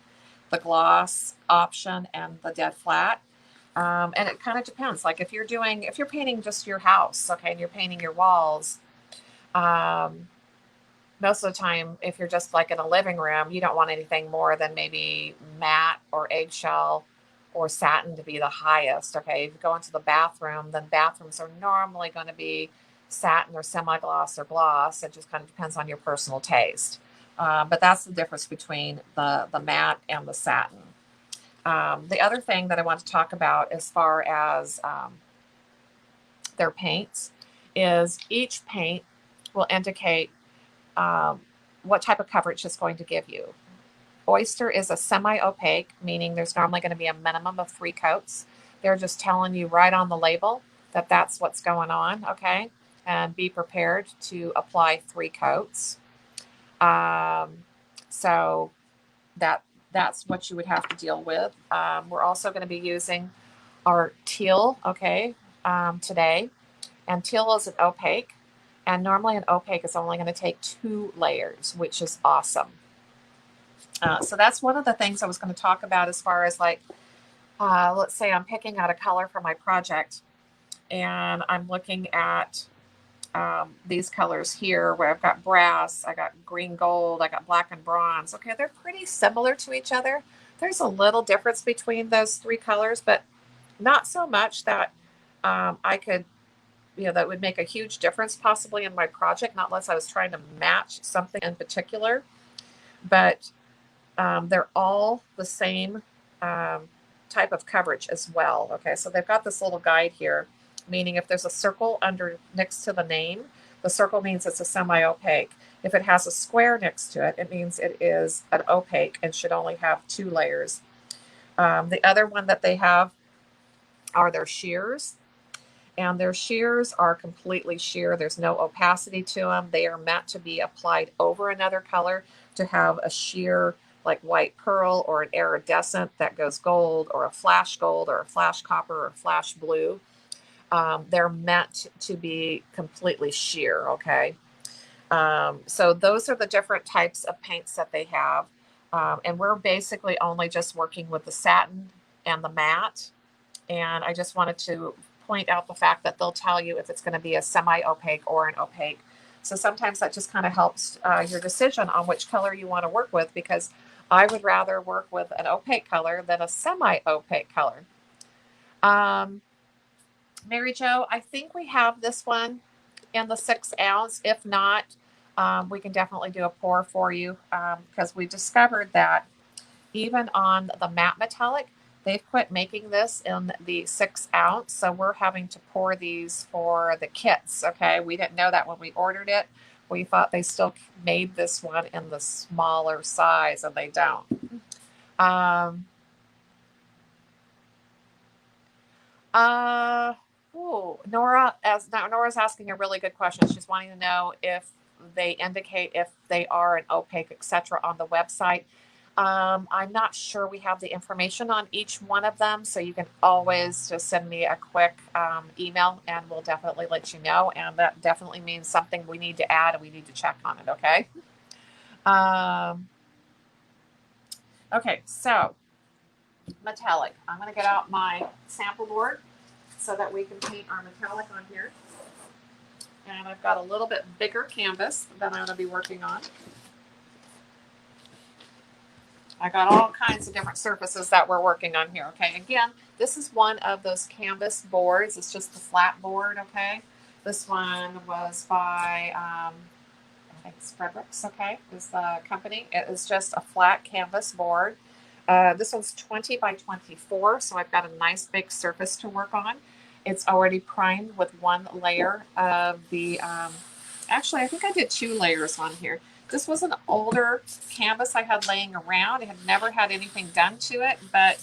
the gloss option and the dead flat. And it kind of depends. Like if you're painting just your house, okay, and you're painting your walls, most of the time, if you're just like in a living room, you don't want anything more than maybe matte or eggshell or satin to be the highest. Okay, if you go into the bathroom, then bathrooms are normally going to be satin or semi-gloss or gloss. It just kind of depends on your personal taste. But that's the difference between the matte and the satin. The other thing that I want to talk about as far as their paints is each paint will indicate um, what type of coverage it's going to give you. Oyster is a semi-opaque, meaning there's normally going to be a minimum of 3 coats. They're just telling you right on the label that that's what's going on, okay? And be prepared to apply 3 coats. So that's what you would have to deal with. We're also going to be using our teal, okay, today. And teal is an opaque. And normally an opaque is only going to take 2 layers, which is awesome. So that's one of the things I was going to talk about as far as like, let's say I'm picking out a color for my project and I'm looking at these colors here where I've got brass, I got green gold, I got black and bronze. Okay, they're pretty similar to each other. There's a little difference between those 3 colors, but not so much that I could, that would make a huge difference possibly in my project, not unless I was trying to match something in particular. But they're all the same type of coverage as well. Okay, so they've got this little guide here, meaning if there's a circle under next to the name, the circle means it's a semi-opaque. If it has a square next to it, it means it is an opaque and should only have 2 layers. The other one that they have are their shears. And their shears are completely sheer. There's no opacity to them. They are meant to be applied over another color to have a sheer like white pearl or an iridescent that goes gold or a flash gold or a flash copper or a flash blue. They're meant to be completely sheer, okay? So those are the different types of paints that they have. And we're basically only just working with the satin and the matte. And I just wanted to point out the fact that they'll tell you if it's going to be a semi-opaque or an opaque. So sometimes that just kind of helps your decision on which color you want to work with, because I would rather work with an opaque color than a semi-opaque color. Mary Jo, I think we have this one in the 6 ounce. If not, we can definitely do a pour for you, because we discovered that even on the matte metallic, they've quit making this in the 6 ounce. So we're having to pour these for the kits. Okay. We didn't know that when we ordered it. We thought they still made this one in the smaller size, and they don't. Nora's asking a really good question. She's wanting to know if they indicate if they are an opaque, etc. on the website. I'm not sure we have the information on each one of them, so you can always just send me a quick email and we'll definitely let you know. And that definitely means something we need to add and we need to check on it, okay? Okay, so metallic. I'm going to get out my sample board so that we can paint our metallic on here. And I've got a little bit bigger canvas that I'm going to be working on. I got all kinds of different surfaces that we're working on here, okay? Again, this is one of those canvas boards. It's just the flat board, okay? This one was by, I think it's Fredericks, okay, is the company. It is just a flat canvas board. This one's 20 by 24, so I've got a nice big surface to work on. It's already primed with 1 layer of the, actually, I think I did 2 layers on here. This was an older canvas I had laying around. It had never had anything done to it, but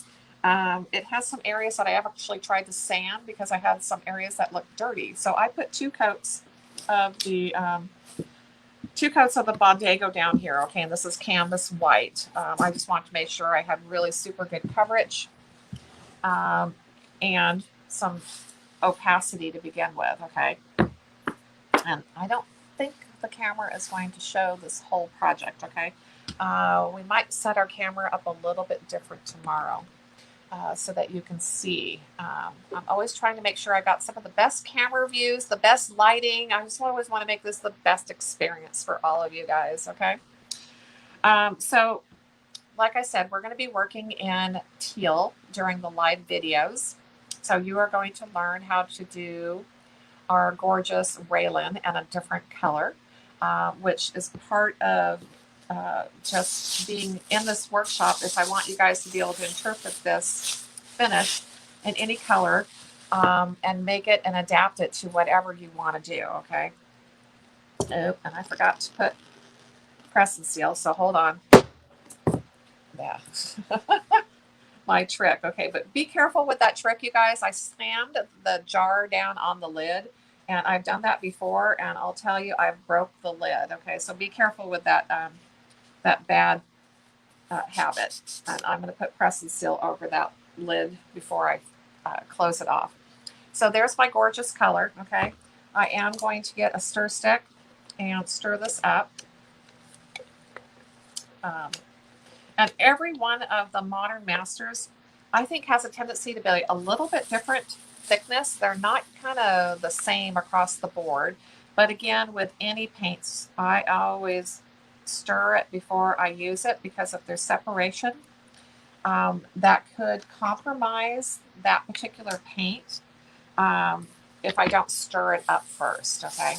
it has some areas that I have actually tried to sand because I had some areas that looked dirty. So I put 2 coats of the Bondago down here. Okay, and this is canvas white. I just wanted to make sure I had really super good coverage and some opacity to begin with. Okay, and I don't think the camera is going to show this whole project. Okay, we might set our camera up a little bit different tomorrow so that you can see. I'm always trying to make sure I got some of the best camera views, the best lighting. I just always want to make this the best experience for all of you guys. Okay, so like I said, we're going to be working in teal during the live videos. So you are going to learn how to do our gorgeous Raylan in a different color, which is part of just being in this workshop. Is I want you guys to be able to interpret this finish in any color, and make it and adapt it to whatever you want to do. Okay. Oh, and I forgot to put press and seal, so hold on. Yeah. My trick. Okay, but be careful with that trick, you guys. I slammed the jar down on the lid, and I've done that before, and I'll tell you, I've broke the lid. Okay, so be careful with that that bad habit. And I'm going to put press and seal over that lid before I close it off. So there's my gorgeous color. Okay, I am going to get a stir stick and stir this up. And every one of the Modern Masters, I think, has a tendency to be a little bit different thickness. They're not kind of the same across the board. But again, with any paints, I always stir it before I use it, because if there's separation, that could compromise that particular paint if I don't stir it up first, okay?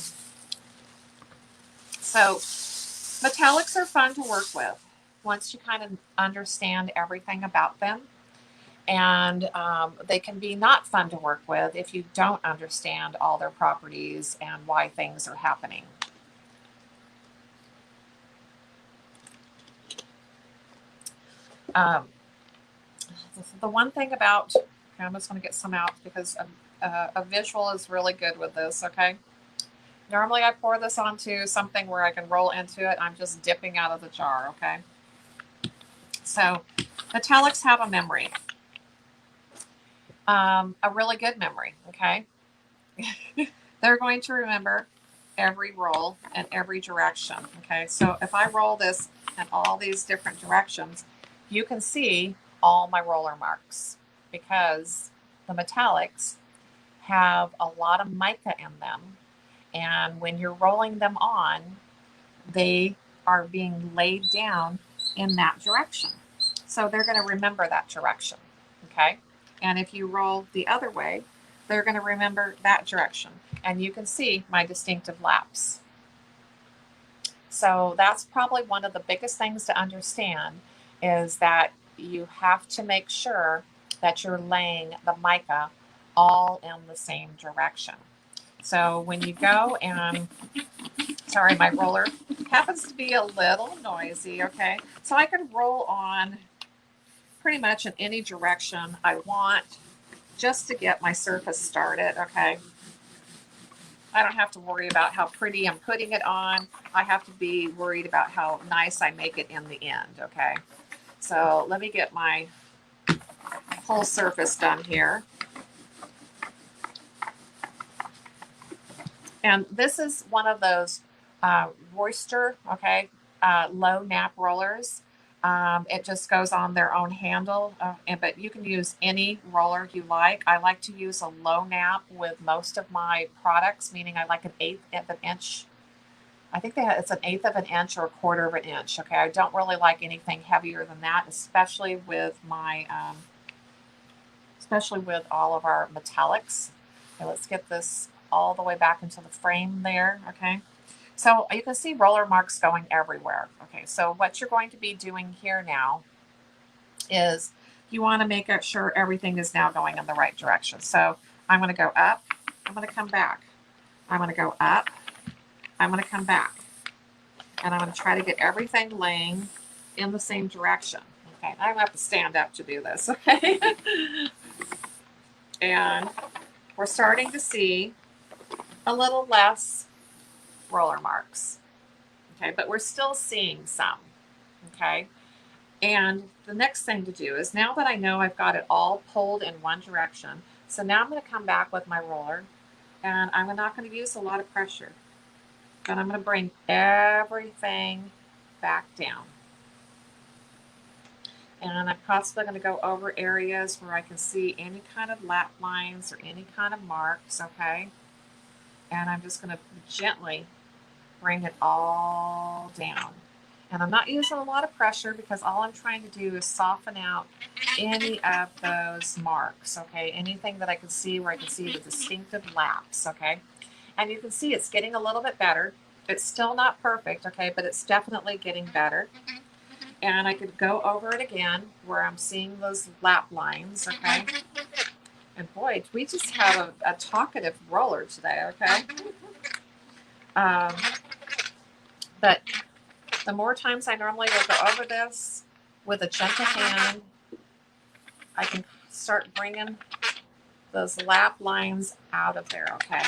So metallics are fun to work with once you kind of understand everything about them. And they can be not fun to work with if you don't understand all their properties and why things are happening. The one thing about, okay, I'm just going to get some out because a visual is really good with this, okay? Normally I pour this onto something where I can roll into it. I'm just dipping out of the jar, okay? So metallics have a memory, a really good memory, okay? They're going to remember every roll and every direction, okay? So if I roll this in all these different directions, you can see all my roller marks because the metallics have a lot of mica in them. And when you're rolling them on, they are being laid down in that direction. So they're going to remember that direction, okay? And if you roll the other way, they're going to remember that direction. And you can see my distinctive laps. So that's probably one of the biggest things to understand, is that you have to make sure that you're laying the mica all in the same direction. So when you go and, sorry, my roller happens to be a little noisy, okay? So I can roll on pretty much in any direction I want just to get my surface started, okay? I don't have to worry about how pretty I'm putting it on. I have to be worried about how nice I make it in the end, okay? So let me get my whole surface done here. And this is one of those Royster, okay, low nap rollers. It just goes on their own handle, but you can use any roller you like. I like to use a low nap with most of my products, meaning I like an eighth of an inch. I think it's an eighth of an inch or a quarter of an inch. Okay, I don't really like anything heavier than that, especially with my, especially with all of our metallics. Okay, let's get this all the way back into the frame there. Okay. So you can see roller marks going everywhere. Okay, so what you're going to be doing here now is you want to make sure everything is now going in the right direction. So I'm going to go up, I'm going to come back. I'm going to go up, I'm going to come back. And I'm going to try to get everything laying in the same direction. Okay, I'm going to have to stand up to do this, okay? And we're starting to see a little less roller marks. Okay, but we're still seeing some. Okay, and the next thing to do is, now that I know I've got it all pulled in one direction, so now I'm going to come back with my roller, and I'm not going to use a lot of pressure, but I'm going to bring everything back down. And I'm possibly going to go over areas where I can see any kind of lap lines or any kind of marks, okay? And I'm just going to gently bring it all down. And I'm not using a lot of pressure because all I'm trying to do is soften out any of those marks, okay? Anything that I can see where I can see the distinctive laps, okay? And you can see it's getting a little bit better. It's still not perfect, okay, but it's definitely getting better. And I could go over it again where I'm seeing those lap lines, okay? And boy, we just have a talkative roller today, okay? Um, but the more times I normally will go over this with a gentle hand, I can start bringing those lap lines out of there, okay?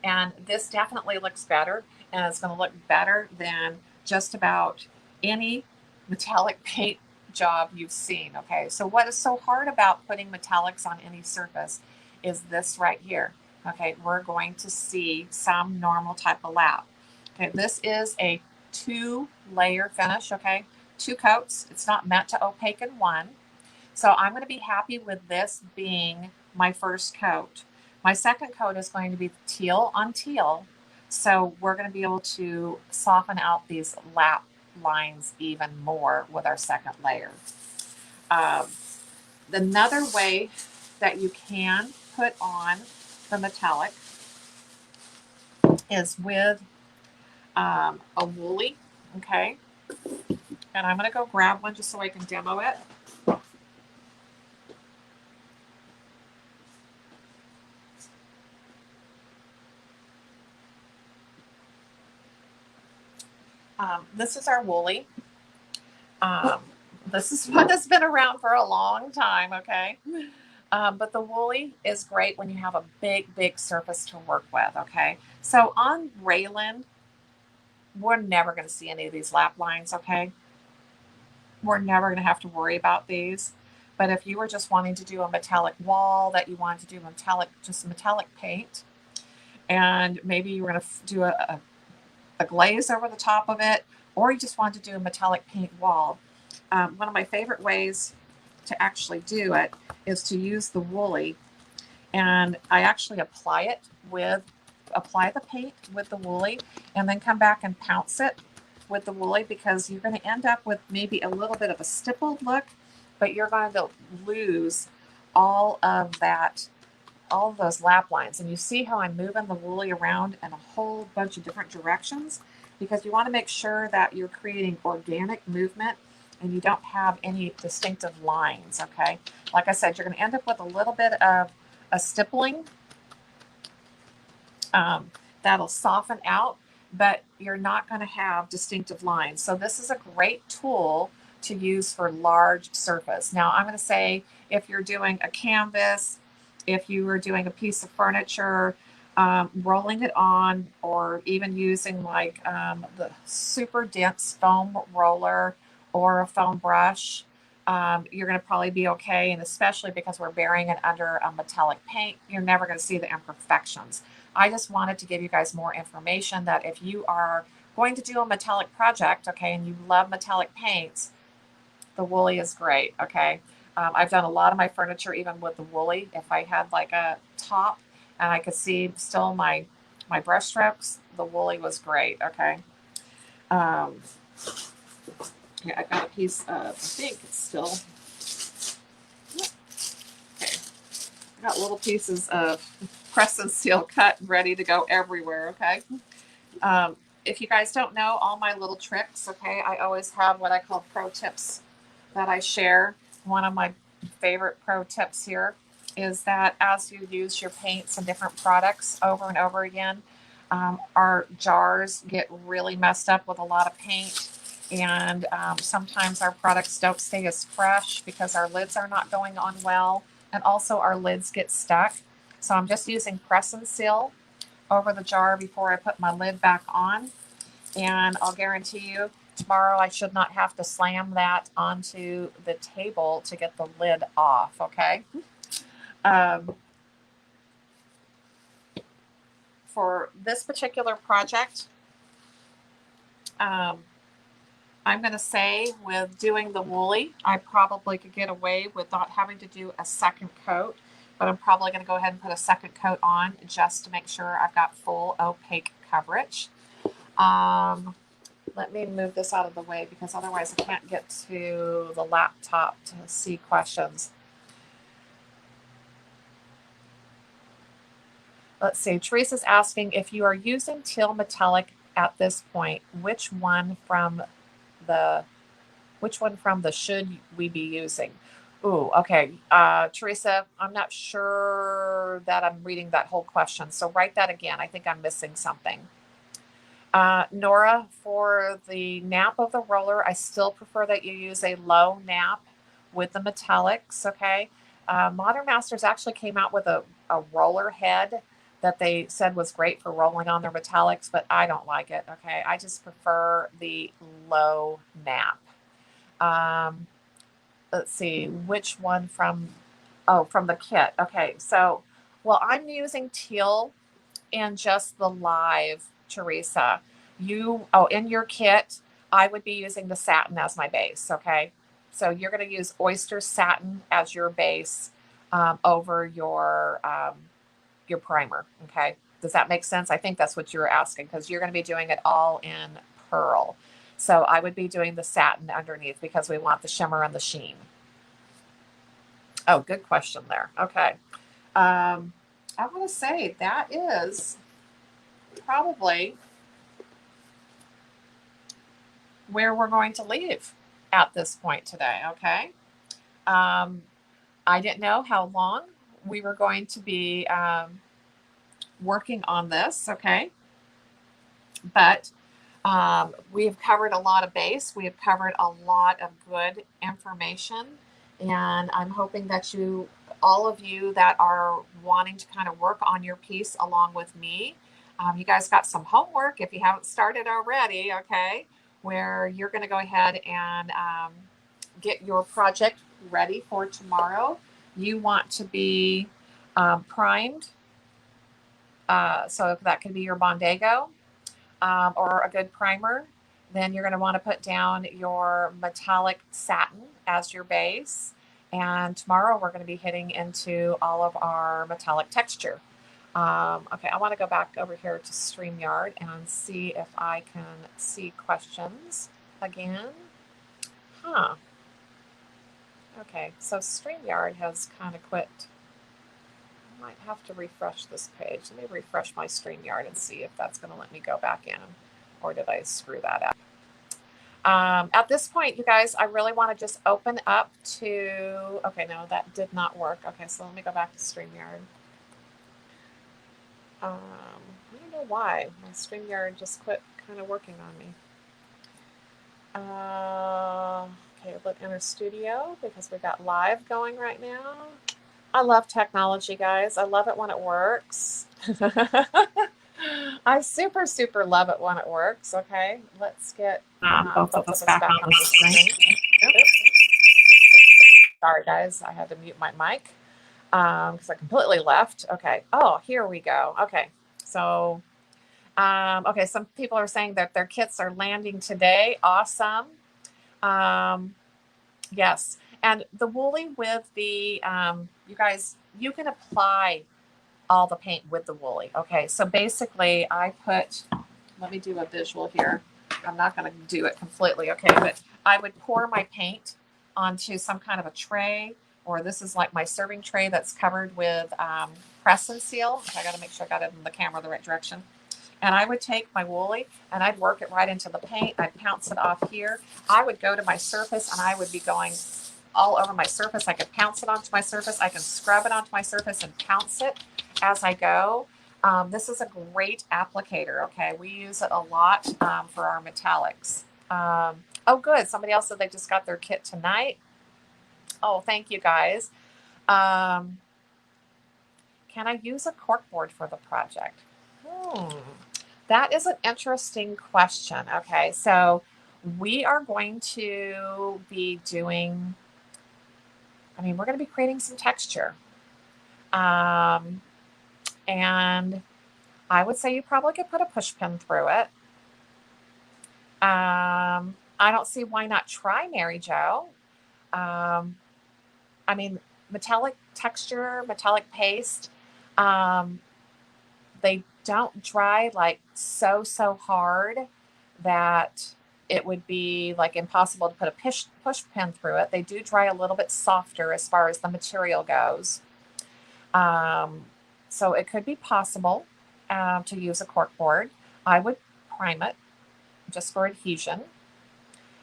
And this definitely looks better, and it's going to look better than just about any metallic paint job you've seen, okay? So what is so hard about putting metallics on any surface is this right here, okay? We're going to see some normal type of lap. Okay, this is a 2-layer finish, okay? 2 coats. It's not meant to opaque in one. So I'm going to be happy with this being my first coat. My second coat is going to be teal on teal. So we're going to be able to soften out these lap lines even more with our second layer. Um, Another way that you can put on the metallic is with a woolly, okay? And I'm going to go grab one just so I can demo it. This is our woolly. Um, this is one that's been around for a long time, okay? But the woolly is great when you have a big surface to work with, okay? So on Rayland, we're never going to see any of these lap lines, okay? We're never going to have to worry about these. But if you were just wanting to do a metallic wall, that you wanted to do just metallic paint, and maybe you were going to do a glaze over the top of it, or you just want to do a metallic paint wall. One of my favorite ways to actually do it is to use the woolly, and I actually apply the paint with the woolly, and then come back and pounce it with the woolly, because you're going to end up with maybe a little bit of a stippled look, but you're going to lose all of that, all of those lap lines. And you see how I'm moving the woolly around in a whole bunch of different directions, because you want to make sure that you're creating organic movement and you don't have any distinctive lines, okay? Like I said, you're going to end up with a little bit of a stippling. That'll soften out, but you're not going to have distinctive lines. So this is a great tool to use for large surface. Now I'm going to say, if you're doing a canvas, if you were doing a piece of furniture, rolling it on, or even using like the super dense foam roller or a foam brush, you're going to probably be okay. And especially because we're burying it under a metallic paint, you're never going to see the imperfections. I just wanted to give you guys more information that if you are going to do a metallic project, okay, and you love metallic paints, the woolly is great, okay? I've done a lot of my furniture even with the woolly. If I had like a top and I could see still my brush strokes, the woolly was great, okay? Um, yeah, I got a piece of, I think it's still, okay. I got little pieces of press and seal cut ready to go everywhere, okay? If you guys don't know all my little tricks, okay, I always have what I call pro tips that I share. One of my favorite pro tips here is that as you use your paints and different products over and over again, our jars get really messed up with a lot of paint, and sometimes our products don't stay as fresh because our lids are not going on well, and also our lids get stuck. So I'm just using press and seal over the jar before I put my lid back on, and I'll guarantee you tomorrow I should not have to slam that onto the table to get the lid off, okay? For this particular project, I'm going to say with doing the woolly, I probably could get away with not having to do a second coat, but I'm probably going to go ahead and put a second coat on just to make sure I've got full opaque coverage. let me move this out of the way because otherwise I can't get to the laptop to see questions. Let's see. Teresa's asking if you are using teal metallic at this point, the which one from the should we be using? Ooh, okay. Teresa, I'm not sure that I'm reading that whole question. So write that again. I think I'm missing something. Nora, for the nap of the roller, I still prefer that you use a low nap with the metallics, okay? Modern Masters actually came out with a roller head that they said was great for rolling on their metallics, but I don't like it, okay? I just prefer the low nap. Let's see, which one from the kit. Okay, so, well, I'm using teal in just the live, Teresa. In your kit, I would be using the satin as my base, okay? So you're going to use oyster satin as your base over your primer, okay? Does that make sense? I think that's what you were asking because you're going to be doing it all in pearl. So I would be doing the satin underneath because we want the shimmer and the sheen. Oh, good question there. Okay. I want to say that is probably where we're going to leave at this point today. Okay. I didn't know how long we were going to be working on this. Okay. But we have covered a lot of base. We have covered a lot of good information. And I'm hoping that all of you that are wanting to kind of work on your piece along with me, you guys got some homework if you haven't started already, okay, where you're going to go ahead and get your project ready for tomorrow. You want to be primed. So that could be your Bondago or a good primer. Then you're going to want to put down your metallic satin as your base. And tomorrow we're going to be hitting into all of our metallic texture. Okay, I want to go back over here to StreamYard and see if I can see questions again. Huh. Okay, so StreamYard has kind of quit. I might have to refresh this page. Let me refresh my StreamYard and see if that's going to let me go back in. Or did I screw that up? At this point, you guys, I really want to just open up to, okay, no, that did not work. Okay, so let me go back to StreamYard. I don't know why. My StreamYard just quit kind of working on me. Okay, let's enter studio because we got live going right now. I love technology, guys. I love it when it works. I super, super love it when it works. Okay, let's get both of us back on the screen. Sorry, guys. I had to mute my mic because I completely left. Okay. Oh, here we go. Okay. So, okay. Some people are saying that their kits are landing today. Awesome. Yes. And the woolly with the, you guys, you can apply all the paint with the woolly. Okay. So basically let me do a visual here. I'm not going to do it completely. Okay. But I would pour my paint onto some kind of a tray, or this is like my serving tray that's covered with press and seal. Okay, I got to make sure I got it in the camera the right direction. And I would take my woolly and I'd work it right into the paint. I'd pounce it off here. I would go to my surface and I would be going all over my surface. I could pounce it onto my surface. I can scrub it onto my surface and pounce it as I go. This is a great applicator. Okay, we use it a lot for our metallics. Oh, good. Somebody else said they just got their kit tonight. Oh, thank you, guys. Can I use a corkboard for the project? That is an interesting question. Okay, so we are going to be doing, we're going to be creating some texture. And I would say you probably could put a push pin through it. I don't see why not try, Mary Jo. Metallic texture, metallic paste, they don't dry like so hard that it would be like impossible to put a push pin through it. They do dry a little bit softer as far as the material goes. Um, so it could be possible to use a cork board. I would prime it just for adhesion.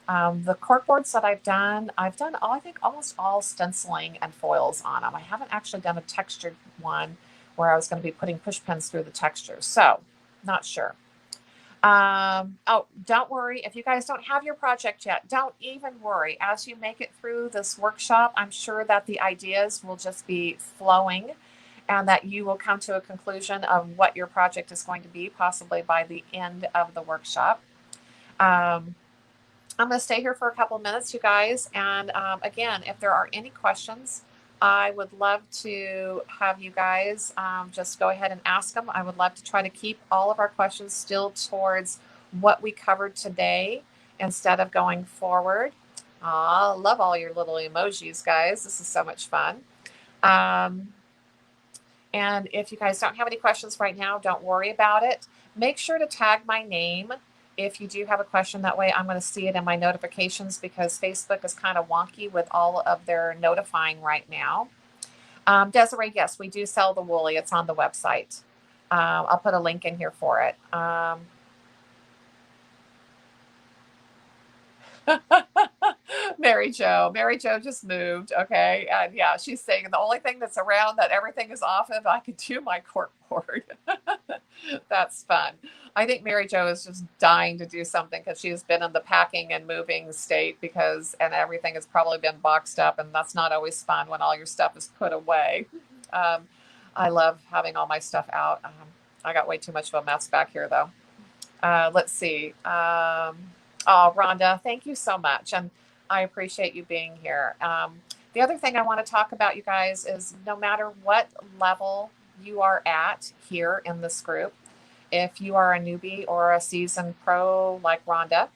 The cork boards that I've done all, I think almost all stenciling and foils on them. I haven't actually done a textured one where I was going to be putting push pins through the texture. So not sure. Oh, don't worry. If you guys don't have your project yet, don't even worry. As you make it through this workshop, I'm sure that the ideas will just be flowing and that you will come to a conclusion of what your project is going to be, possibly by the end of the workshop. Um, I'm going to stay here for a couple of minutes, you guys. And again, if there are any questions, I would love to have you guys just go ahead and ask them. I would love to try to keep all of our questions still towards what we covered today instead of going forward. I love all your little emojis, guys. This is so much fun. And if you guys don't have any questions right now, don't worry about it. Make sure to tag my name if you do have a question. That way I'm going to see it in my notifications, because Facebook is kind of wonky with all of their notifying right now. Desiree, yes, we do sell the Woolly. It's on the website. I'll put a link in here for it. Mary Jo just moved. Okay. And yeah, she's saying the only thing that's around that everything is off of, I could do my cork board. That's fun. I think Mary Jo is just dying to do something because she's been in the packing and moving state and everything has probably been boxed up, and that's not always fun when all your stuff is put away. Um, I love having all my stuff out. I got way too much of a mess back here though. Let's see. Oh, Rhonda, thank you so much. And I appreciate you being here. The other thing I want to talk about, you guys, is no matter what level you are at here in this group, if you are a newbie or a seasoned pro like Rhonda,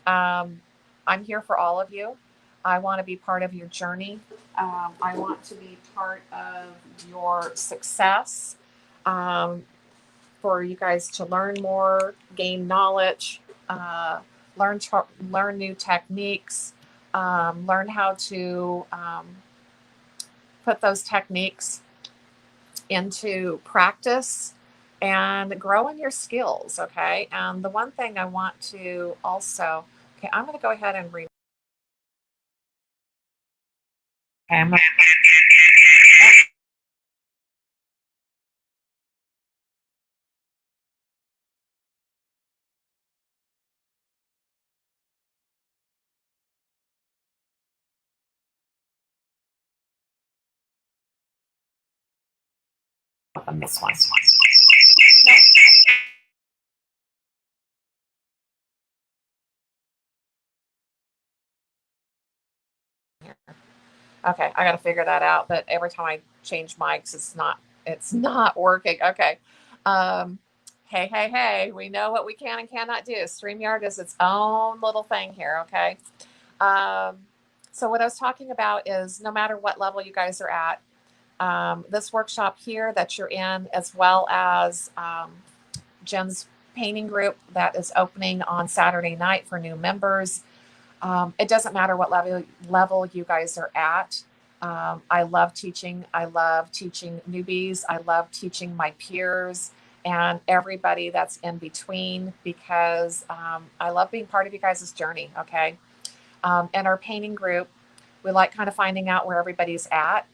I'm here for all of you. I want to be part of your journey. I want to be part of your success. For you guys to learn more, gain knowledge, learn new techniques, learn how to put those techniques into practice and grow in your skills. Okay. And the one thing I want to also, okay, I'm going to go ahead and okay, open this one. Okay, I got to figure that out. But every time I change mics, it's not working. Okay. Um, hey, we know what we can and cannot do. StreamYard is its own little thing here. Okay. Um, so what I was talking about is no matter what level you guys are at, this workshop here that you're in, as well as Jenn's painting group that is opening on Saturday night for new members. It doesn't matter what level you guys are at. I love teaching. I love teaching newbies. I love teaching my peers and everybody that's in between, because I love being part of you guys' journey. Okay. In our painting group, we like kind of finding out where everybody's at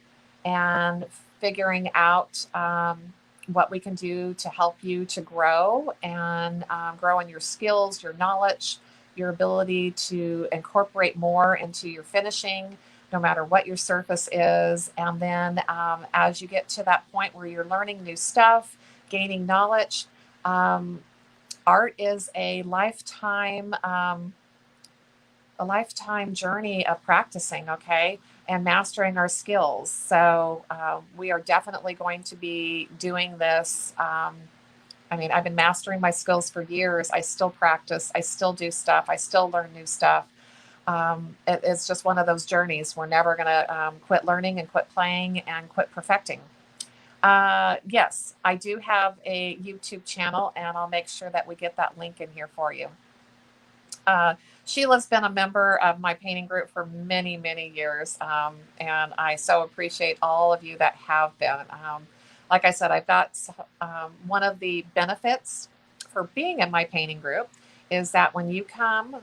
and figuring out what we can do to help you to grow and grow in your skills, your knowledge, your ability to incorporate more into your finishing, no matter what your surface is. And then as you get to that point where you're learning new stuff, gaining knowledge, art is a lifetime journey of practicing, okay, and mastering our skills. So we are definitely going to be doing this. I mean, I've been mastering my skills for years. I still practice. I still do stuff. I still learn new stuff. It's just one of those journeys. We're never going to quit learning and quit playing and quit perfecting. Yes, I do have a YouTube channel, and I'll make sure that we get that link in here for you. Sheila's been a member of my painting group for many, many years, and I so appreciate all of you that have been. Like I said, I've got one of the benefits for being in my painting group is that when you come,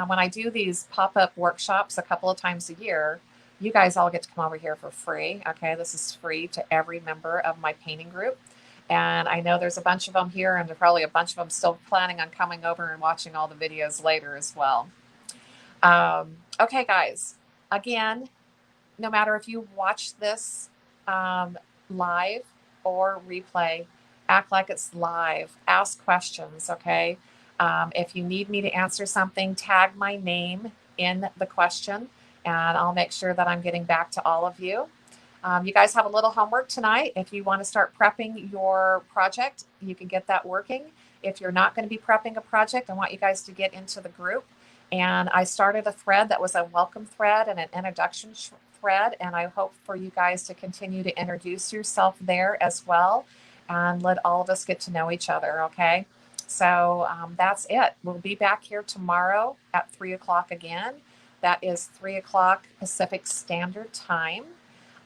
when I do these pop up workshops a couple of times a year, you guys all get to come over here for free. Okay, this is free to every member of my painting group. And I know there's a bunch of them here, and there's probably a bunch of them still planning on coming over and watching all the videos later as well. Okay, guys, again, no matter if you watch this live or replay, act like it's live. Ask questions, okay? If you need me to answer something, tag my name in the question, and I'll make sure that I'm getting back to all of you. You guys have a little homework tonight. If you want to start prepping your project, you can get that working. If you're not going to be prepping a project, I want you guys to get into the group. And I started a thread that was a welcome thread and an introduction thread. And I hope for you guys to continue to introduce yourself there as well and let all of us get to know each other, okay? So that's it. We'll be back here tomorrow at 3 o'clock again. That is 3 o'clock Pacific Standard Time.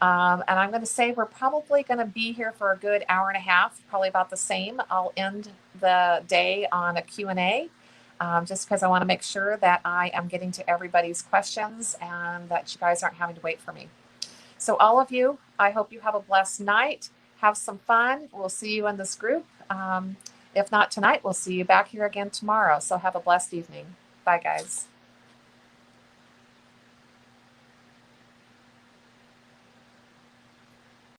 And I'm going to say we're probably going to be here for a good hour and a half, probably about the same. I'll end the day on a Q&A, just because I want to make sure that I am getting to everybody's questions and that you guys aren't having to wait for me. So all of you, I hope you have a blessed night. Have some fun. We'll see you in this group. If not tonight, we'll see you back here again tomorrow. So have a blessed evening. Bye, guys.